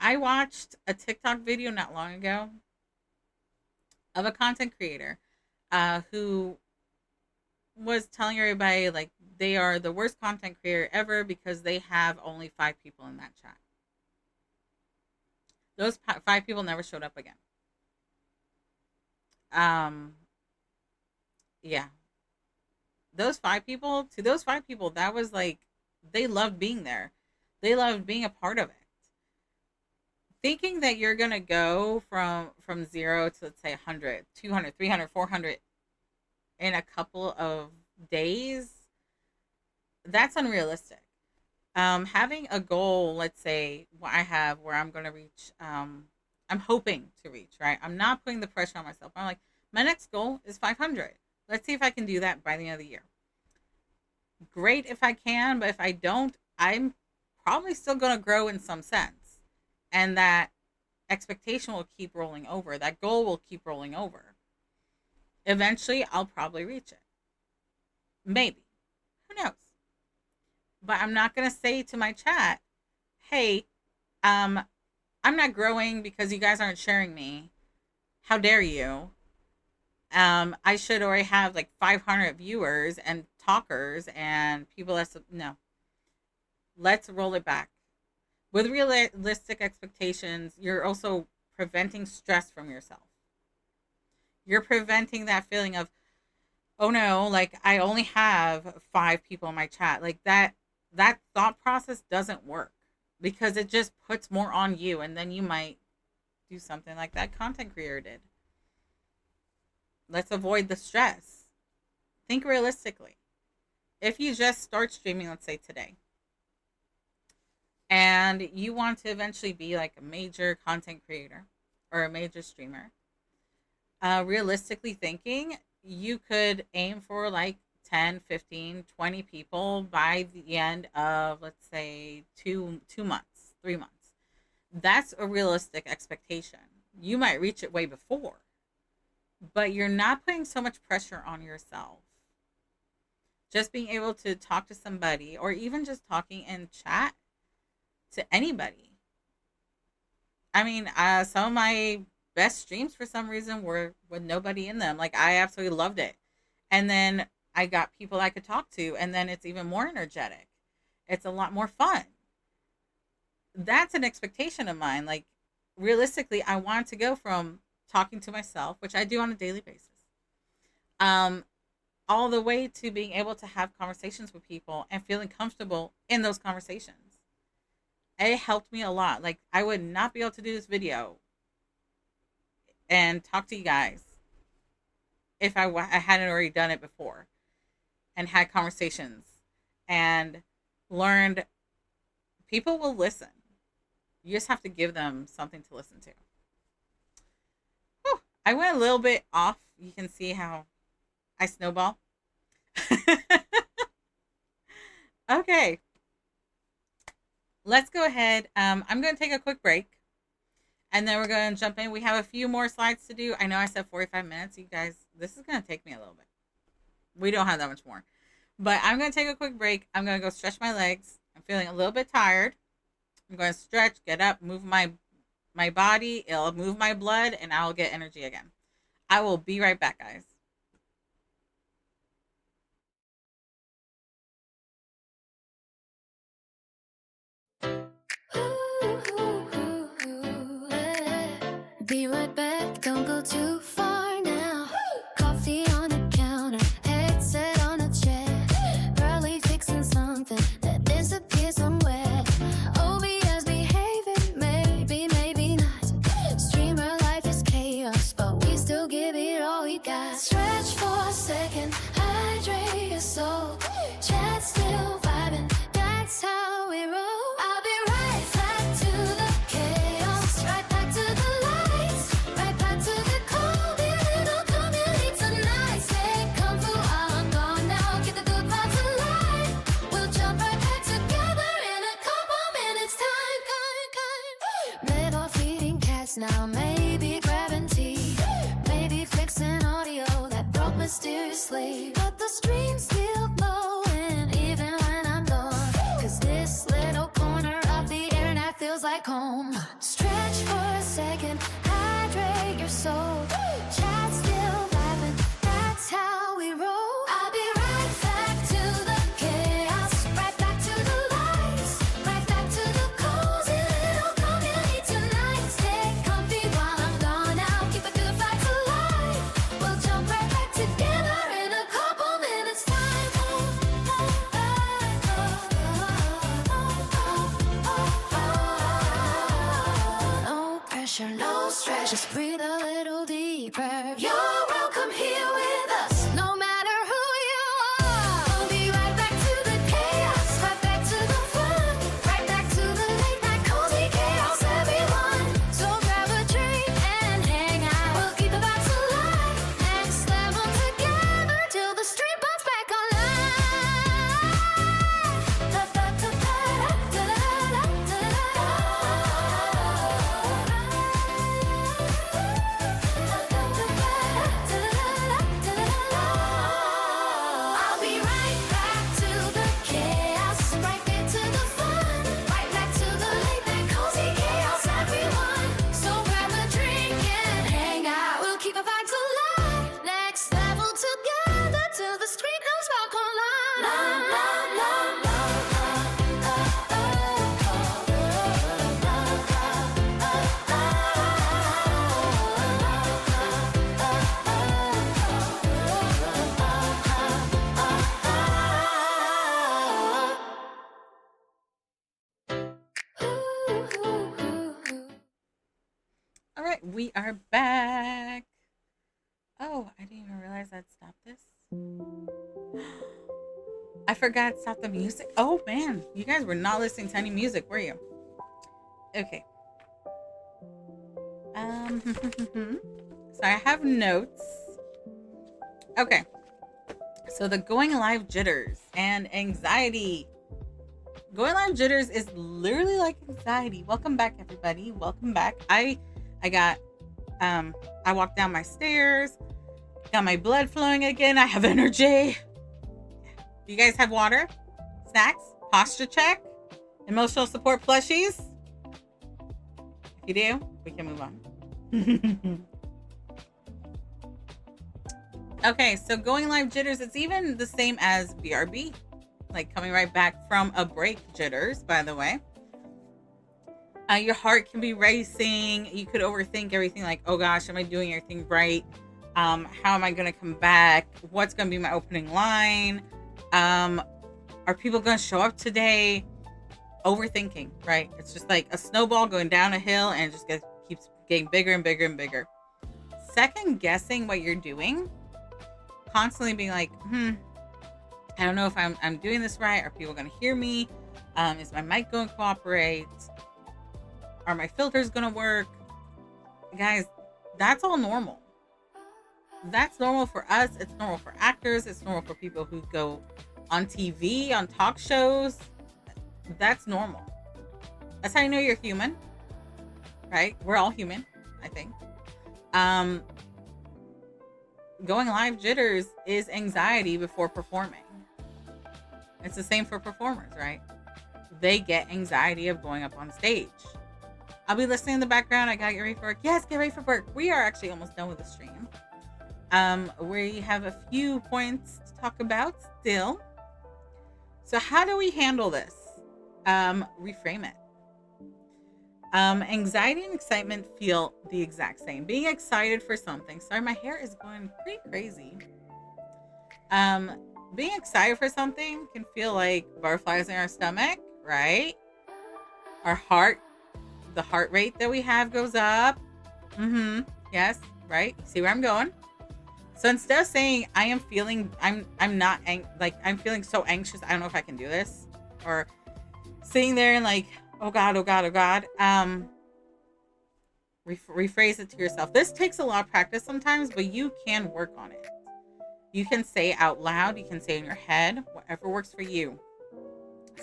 I watched a TikTok video not long ago of a content creator who was telling everybody like they are the worst content creator ever because they have only 5 people in that chat. Those 5 people never showed up again. Yeah. Those 5 people, to those 5 people, that was like, they loved being there. They loved being a part of it. thinking that you're going to go from 0 to, let's say, 100, 200, 300, 400 in a couple of days, that's unrealistic. Having a goal, let's say what I have where I'm going to reach, I'm hoping to reach, right? I'm not putting the pressure on myself. I'm like, my next goal is 500. Let's see if I can do that by the end of the year. Great if I can, but if I don't, I'm probably still going to grow in some sense. And that expectation will keep rolling over. That goal will keep rolling over. Eventually, I'll probably reach it. Maybe. Who knows? But I'm not going to say to my chat, hey, I'm not growing because you guys aren't sharing me. How dare you? I should already have like 500 viewers and talkers and people that's no. Let's roll it back. With realistic expectations, you're also preventing stress from yourself. You're preventing that feeling of, oh no, like I only have 5 people in my chat. Like that thought process doesn't work because it just puts more on you, and then you might do something like that content creator did. Let's avoid the stress. Think realistically. If you just start streaming, let's say today, and you want to eventually be like a major content creator or a major streamer, realistically thinking, you could aim for like 10, 15, 20 people by the end of, let's say, 2 months, 3 months. That's a realistic expectation. You might reach it way before, but you're not putting so much pressure on yourself. Just being able to talk to somebody, or even just talking in chat to anybody. I mean, some of my best streams for some reason were with nobody in them. Like, I absolutely loved it. And then I got people I could talk to, and then it's even more energetic. It's a lot more fun. That's an expectation of mine. Like, realistically, I want to go from talking to myself, which I do on a daily basis, all the way to being able to have conversations with people and feeling comfortable in those conversations. It helped me a lot. Like, I would not be able to do this video and talk to you guys if I hadn't already done it before and had conversations and learned people will listen. You just have to give them something to listen to. Whew, I went a little bit off. You can see how I snowball. Okay. Let's go ahead. I'm going to take a quick break, and then we're going to jump in. We have a few more slides to do. I know I said 45 minutes. You guys, this is going to take me a little bit. We don't have that much more. But I'm going to take a quick break. I'm going to go stretch my legs. I'm feeling a little bit tired. I'm going to stretch, get up, move my body. It'll move my blood, and I'll get energy again. I will be right back, guys. Be right back, don't go too far now. Coffee on the counter, headset on a chair. Probably fixing something that disappeared somewhere. OBS behaving, maybe, maybe not. Streamer life is chaos, but we still give it all we got. Stretch for a second, hydrate your soul. Chat still vibing, that's how we roll. I'll be right back to the chaos, right back to the lights, right back to the cold. It'll come in late tonight. Stay comfy while I'm gone now. Get the good vibes alive. We'll jump right back together in a couple minutes time. Bed off feeding cats now, maybe grabbing tea, maybe fixing audio that broke mysteriously. But the stream's still blowing even when I'm gone, 'cause this little corner of the internet feels like home. Stretch for a second, hydrate your soul. Chat still vibing, that's how we roll. I'll be right back to the chaos, right back to the lights, right back to the cold. It'll come in late tonight. Stay comfy while I'm gone now. Keep the good vibes alive. We'll jump right back together in a couple Just breathe a little deeper. You're welcome here with us, no matter who you are. We'll be right back to the chaos, right back to the fun, right back to the late night cozy chaos, everyone. So grab a drink and hang out. We'll keep the vibes alive, next level together till the stream bounce back online. Da, da, da, da, da, da, da, I'll be right back to the chaos, right back to the fun, right back to the late night cozy chaos, everyone. So grab a drink and hang out. We'll keep the vibes alive, next level together till the street comes back online. La, la, la, la, All right, we are back. Oh, I didn't even realize I'd stop this. I forgot to stop the music. Oh man, you guys were not listening to any music, were you? Okay. So I have notes. Okay. So the going live jitters and anxiety. Going live jitters is literally like anxiety. Welcome back, everybody. Welcome back. I walked down my stairs, got my blood flowing again. I have energy. Do you guys have water, snacks, posture check, emotional support plushies? If you do, we can move on. Okay, so going live jitters, it's even the same as BRB, like coming right back from a break jitters, by the way. Your heart can be racing. You could overthink everything, like, oh gosh, am I doing everything right? How am I going to come back? What's going to be my opening line? Are people going to show up today? Overthinking, right? It's just like a snowball going down a hill and it just keeps getting bigger and bigger and bigger. Second guessing what you're doing, constantly being like, I don't know if I'm doing this right. Are people going to hear me? Is my mic going to cooperate? Are my filters going to work? Guys, that's all normal. That's normal for us. It's normal for actors. It's normal for people who go on TV, on talk shows. That's normal. That's how you know you're human, right? We're all human, I think. Going live jitters is anxiety before performing. It's the same for performers, right? They get anxiety of going up on stage. I'll be listening in the background. I gotta get ready for work. Yes, get ready for work. We are actually almost done with the stream. We have a few points to talk about still. So how do we handle this? Reframe it. Anxiety and excitement feel the exact same. Being excited for something. Sorry, my hair is going pretty crazy. Being excited for something can feel like butterflies in our stomach, right? Our heart, the heart rate that we have goes up. Yes, right? See where I'm going? So instead of saying I'm feeling so anxious, I don't know if I can do this, or sitting there and like, oh God, rephrase it to yourself. This takes a lot of practice sometimes, but you can work on it. You can say out loud, you can say in your head, whatever works for you.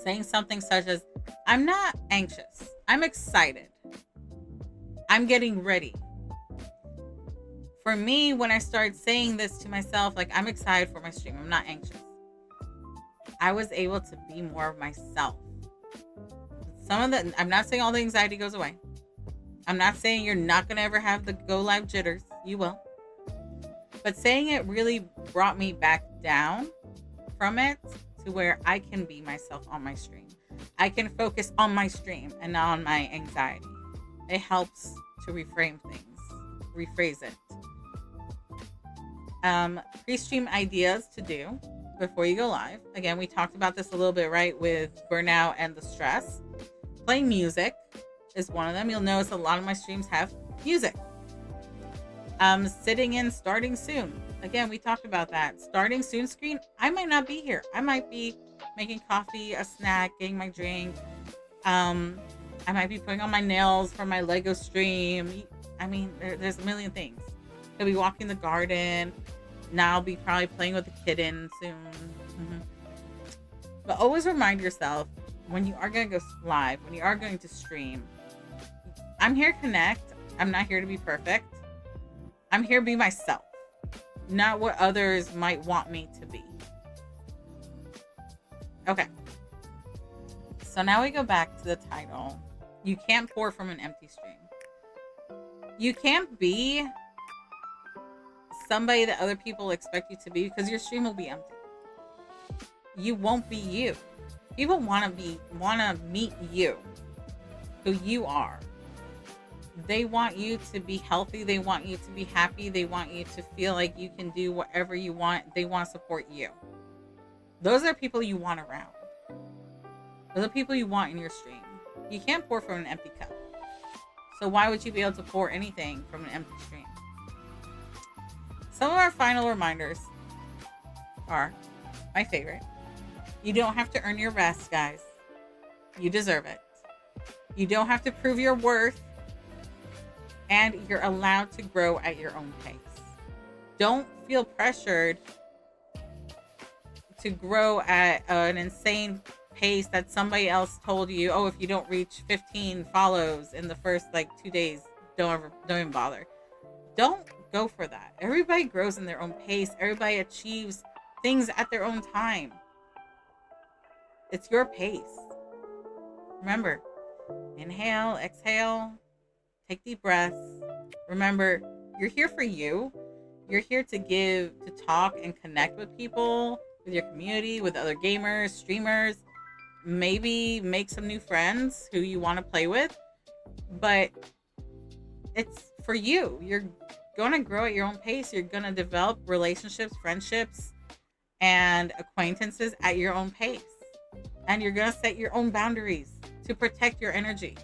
Saying something such as, I'm not anxious, I'm excited, I'm getting ready. For me, when I started saying this to myself, like, I'm excited for my stream, I'm not anxious, I was able to be more of myself. I'm not saying all the anxiety goes away. I'm not saying you're not going to ever have the go live jitters. You will. But saying it really brought me back down from it to where I can be myself on my stream. I can focus on my stream and not on my anxiety. It helps to reframe things, rephrase it. Pre-stream ideas to do before you go live. Again, we talked about this a little bit, right, with burnout and the stress. Playing music is one of them. You'll notice a lot of my streams have music. Sitting in starting soon. Again, we talked about that. Starting soon screen. I might not be here. I might be making coffee, a snack, getting my drink. Um, I might be putting on my nails for my Lego stream. I mean, there's a million things. Could be walking the garden. Now I'll be probably playing with the kitten soon. Mhm. But always remind yourself when you are going to go live, when you are going to stream, I'm here to connect. I'm not here to be perfect. I'm here to be myself, not what others might want me to be. Okay. So now we go back to the title. You can't pour from an empty stream. You can't be somebody that other people expect you to be because your stream will be empty. You won't be you. People want to meet you, who you are. They want you to be healthy. They want you to be happy. They want you to feel like you can do whatever you want. They want to support you. Those are people you want around. Those are people you want in your stream. You can't pour from an empty cup. So why would you be able to pour anything from an empty stream? Some of our final reminders are my favorite. You don't have to earn your rest, guys. You deserve it. You don't have to prove your worth. And you're allowed to grow at your own pace. Don't feel pressured to grow at an insane pace that somebody else told you, oh, if you don't reach 15 follows in the first 2 days, don't even bother. Don't go for that. Everybody grows in their own pace. Everybody achieves things at their own time. It's your pace. Remember, inhale, exhale, take deep breaths. Remember, you're here for you. You're here to talk and connect with people, with your community, with other gamers, streamers. Maybe make some new friends who you want to play with. But it's for you. You're going to grow at your own pace. You're going to develop relationships, friendships, and acquaintances at your own pace. And you're going to set your own boundaries to protect your energy.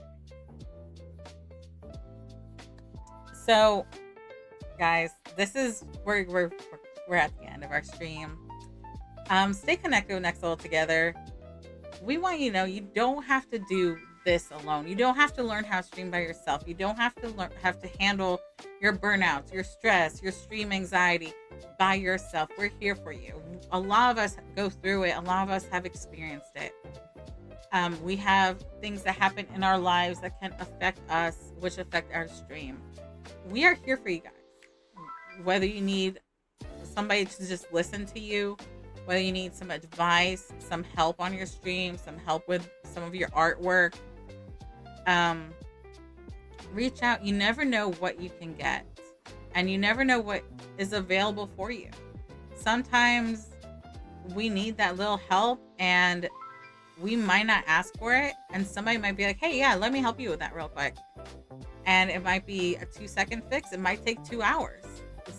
So, guys, this is where we're at the end of our stream. Stay connected with Next Level Together. We want you to know you don't have to do this alone. You don't have to learn how to stream by yourself. You don't have to handle your burnouts, your stress, your stream anxiety by yourself. We're here for you. A lot of us go through it. A lot of us have experienced it. We have things that happen in our lives that can affect us, which affect our stream. We are here for you guys. Whether you need somebody to just listen to you, whether you need some advice, some help on your stream, some help with some of your artwork, reach out. You never know what you can get, and you never know what is available for you. Sometimes we need that little help, and we might not ask for it, and somebody might be like, hey, yeah, let me help you with that real quick. And it might be a 2-second fix. It might take 2 hours.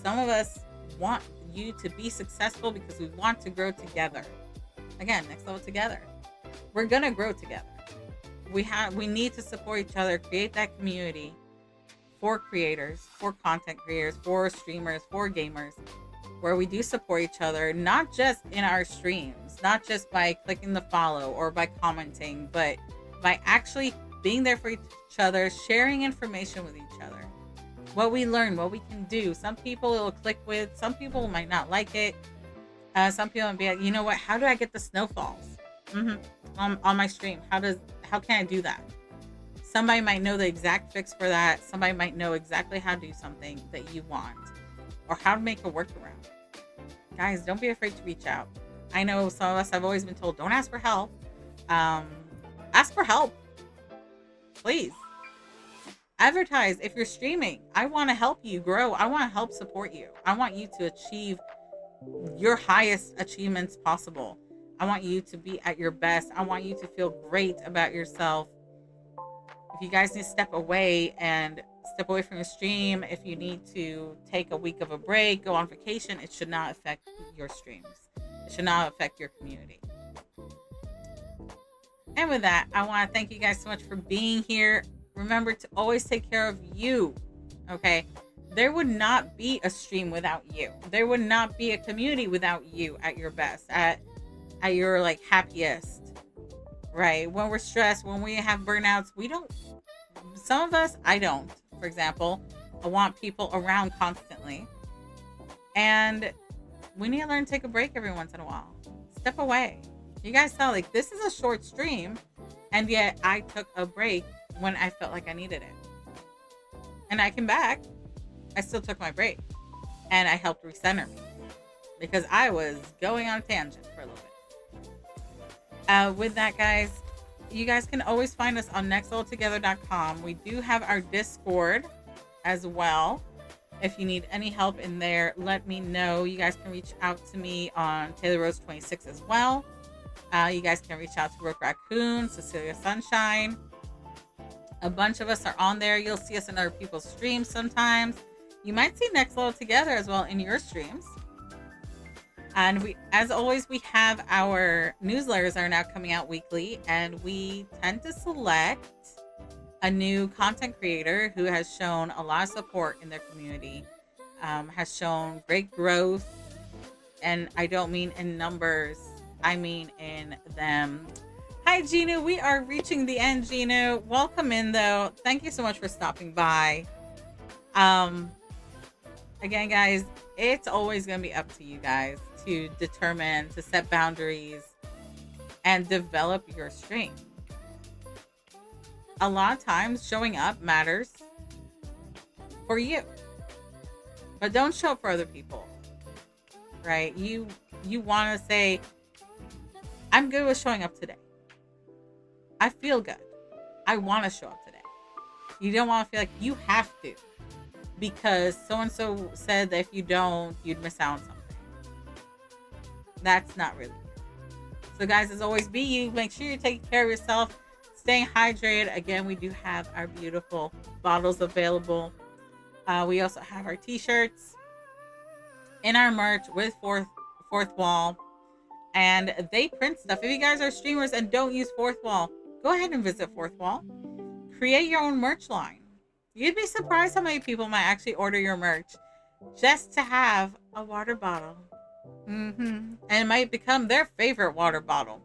Some of us want you to be successful because we want to grow together. Again, Next Level Together. We're gonna grow together. We need to support each other, create that community for creators, for content creators, for streamers, for gamers, where we do support each other, not just in our streams, not just by clicking the follow or by commenting, but by actually being there for each other, sharing information with each other. What we learn, what we can do. Some people it'll click with, some people might not like it. Some people might be like, you know what, how do I get the snowfalls on my stream? How can I do that? Somebody might know the exact fix for that. Somebody might know exactly how to do something that you want, or how to make a workaround. Guys, don't be afraid to reach out. I know some of us have always been told, don't ask for help. Ask for help. Please. Advertise if you're streaming. I want to help you grow. I want to help support you. I want you to achieve your highest achievements possible. I want you to be at your best. I want you to feel great about yourself. If you guys need to step away from your stream, if you need to take a week of a break, go on vacation, it should not affect your streams. It should not affect your community. And with that, I want to thank you guys so much for being here. Remember to always take care of you, okay? There would not be a stream without you. There would not be a community without you at your best, at your like happiest, right? When we're stressed, when we have burnouts, we don't, some of us, I don't, for example, I want people around constantly. And we need to learn to take a break every once in a while. Step away. You guys saw, like, this is a short stream, and yet I took a break when I felt like I needed it. And I came back. I still took my break. And I helped recenter me. Because I was going on a tangent for a little bit. With that, guys, you guys can always find us on nextleveltogether.com. We do have our Discord as well. If you need any help in there, let me know. You guys can reach out to me on Taylor Rose 26 as well. You guys can reach out to Brooke Raccoon, Cecilia Sunshine. A bunch of us are on there. You'll see us in other people's streams sometimes. You might see Next Level Together as well in your streams. And we, as always, we have our newsletters are now coming out weekly, and we tend to select a new content creator who has shown a lot of support in their community, has shown great growth. And I don't mean in numbers, I mean in them. Hi, Gina. We are reaching the end, Gina. Welcome in, though. Thank you so much for stopping by. Again, guys, it's always going to be up to you guys to determine, to set boundaries, and develop your strength. A lot of times, showing up matters for you. But don't show up for other people, right? You want to say, I'm good with showing up today. I feel good. I want to show up today. You don't want to feel like you have to, because so-and-so said that if you don't, you'd miss out on something. That's not really you. So guys, as always, be you. Make sure you're taking care of yourself, staying hydrated. Again, we do have our beautiful bottles available. We also have our t-shirts in our merch with fourth wall, and they print stuff. If you guys are streamers and don't use fourth wall, go ahead and visit fourth wall. Create your own merch line. You'd be surprised how many people might actually order your merch just to have a water bottle. And it might become their favorite water bottle.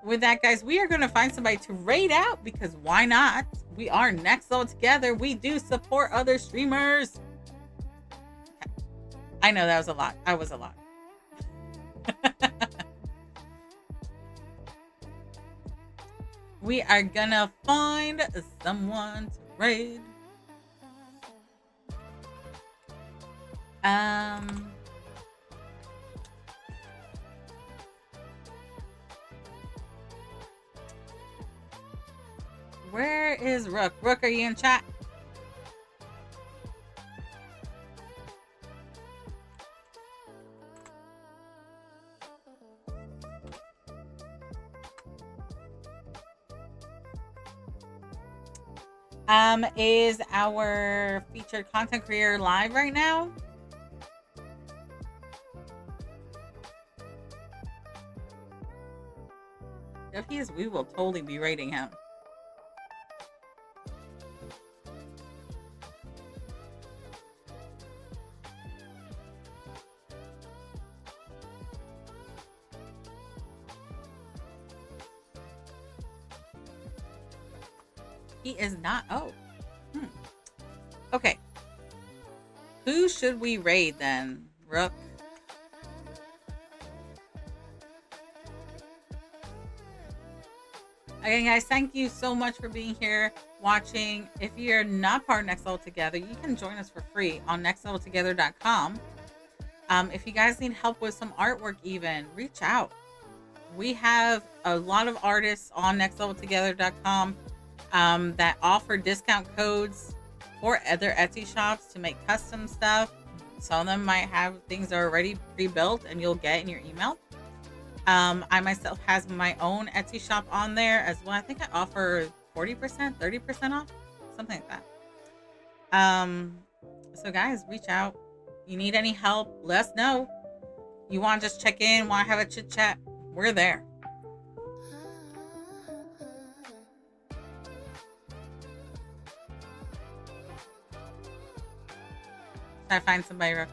With that, guys, we are going to find somebody to raid out, because why not? We are Next Level Together. We do support other streamers. Okay. I know that was a lot. I was a lot. We are gonna find someone to raid. Where is Rook? Rook, are you in chat? Is our featured content creator live right now? If he is, we will totally be rating him. He is not. Oh. Okay. Who should we raid then? Rook? Again, guys, thank you so much for being here, watching. If you're not part of Next Level Together, you can join us for free on nextleveltogether.com. If you guys need help with some artwork even, reach out. We have a lot of artists on nextleveltogether.com that offer discount codes for other Etsy shops to make custom stuff. Some of them might have things that are already pre-built and you'll get in your email. I myself has my own Etsy shop on there as well. I think I offer 40%, 30% off, something like that. So guys, reach out. You need any help, let us know. You want to just check in, want to have a chit chat, we're there. I find somebody real.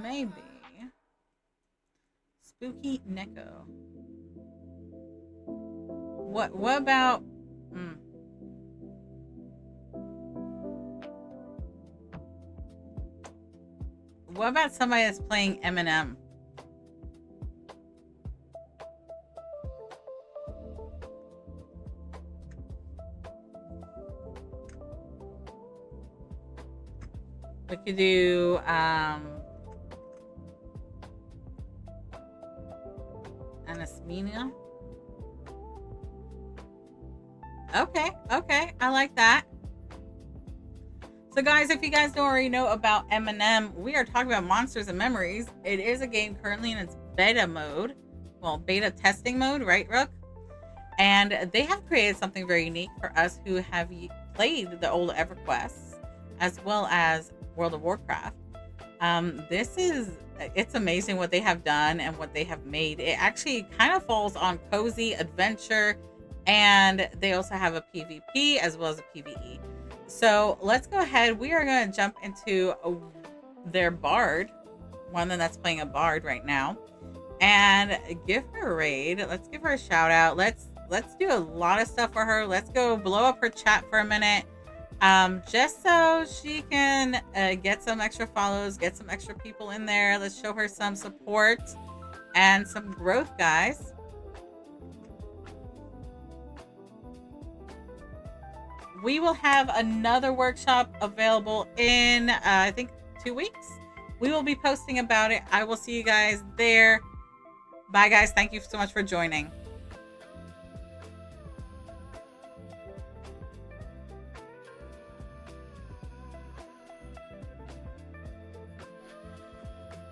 Maybe. Spooky Neko. What about what about somebody that's playing Eminem? We could do Anasmina. Okay, I like that. So guys, if you guys don't already know about Eminem, we are talking about Monsters and Memories. It is a game currently in its beta mode. Well, beta testing mode, right, Rook? And they have created something very unique for us who have played the old EverQuest as well as World of Warcraft. It's amazing what they have done and what they have made. It actually kind of falls on cozy adventure, and they also have a PvP as well as a PvE. So let's go ahead. We are going to jump into their bard, one that's playing a bard right now, and give her a raid. Let's give her a shout out. Let's do a lot of stuff for her. Let's go blow up her chat for a minute. Just so she can get some extra follows, get some extra people in there. Let's show her some support and some growth, guys. We will have another workshop available in I think 2 weeks. We will be posting about it. I will see you guys there. Bye guys, thank you so much for joining.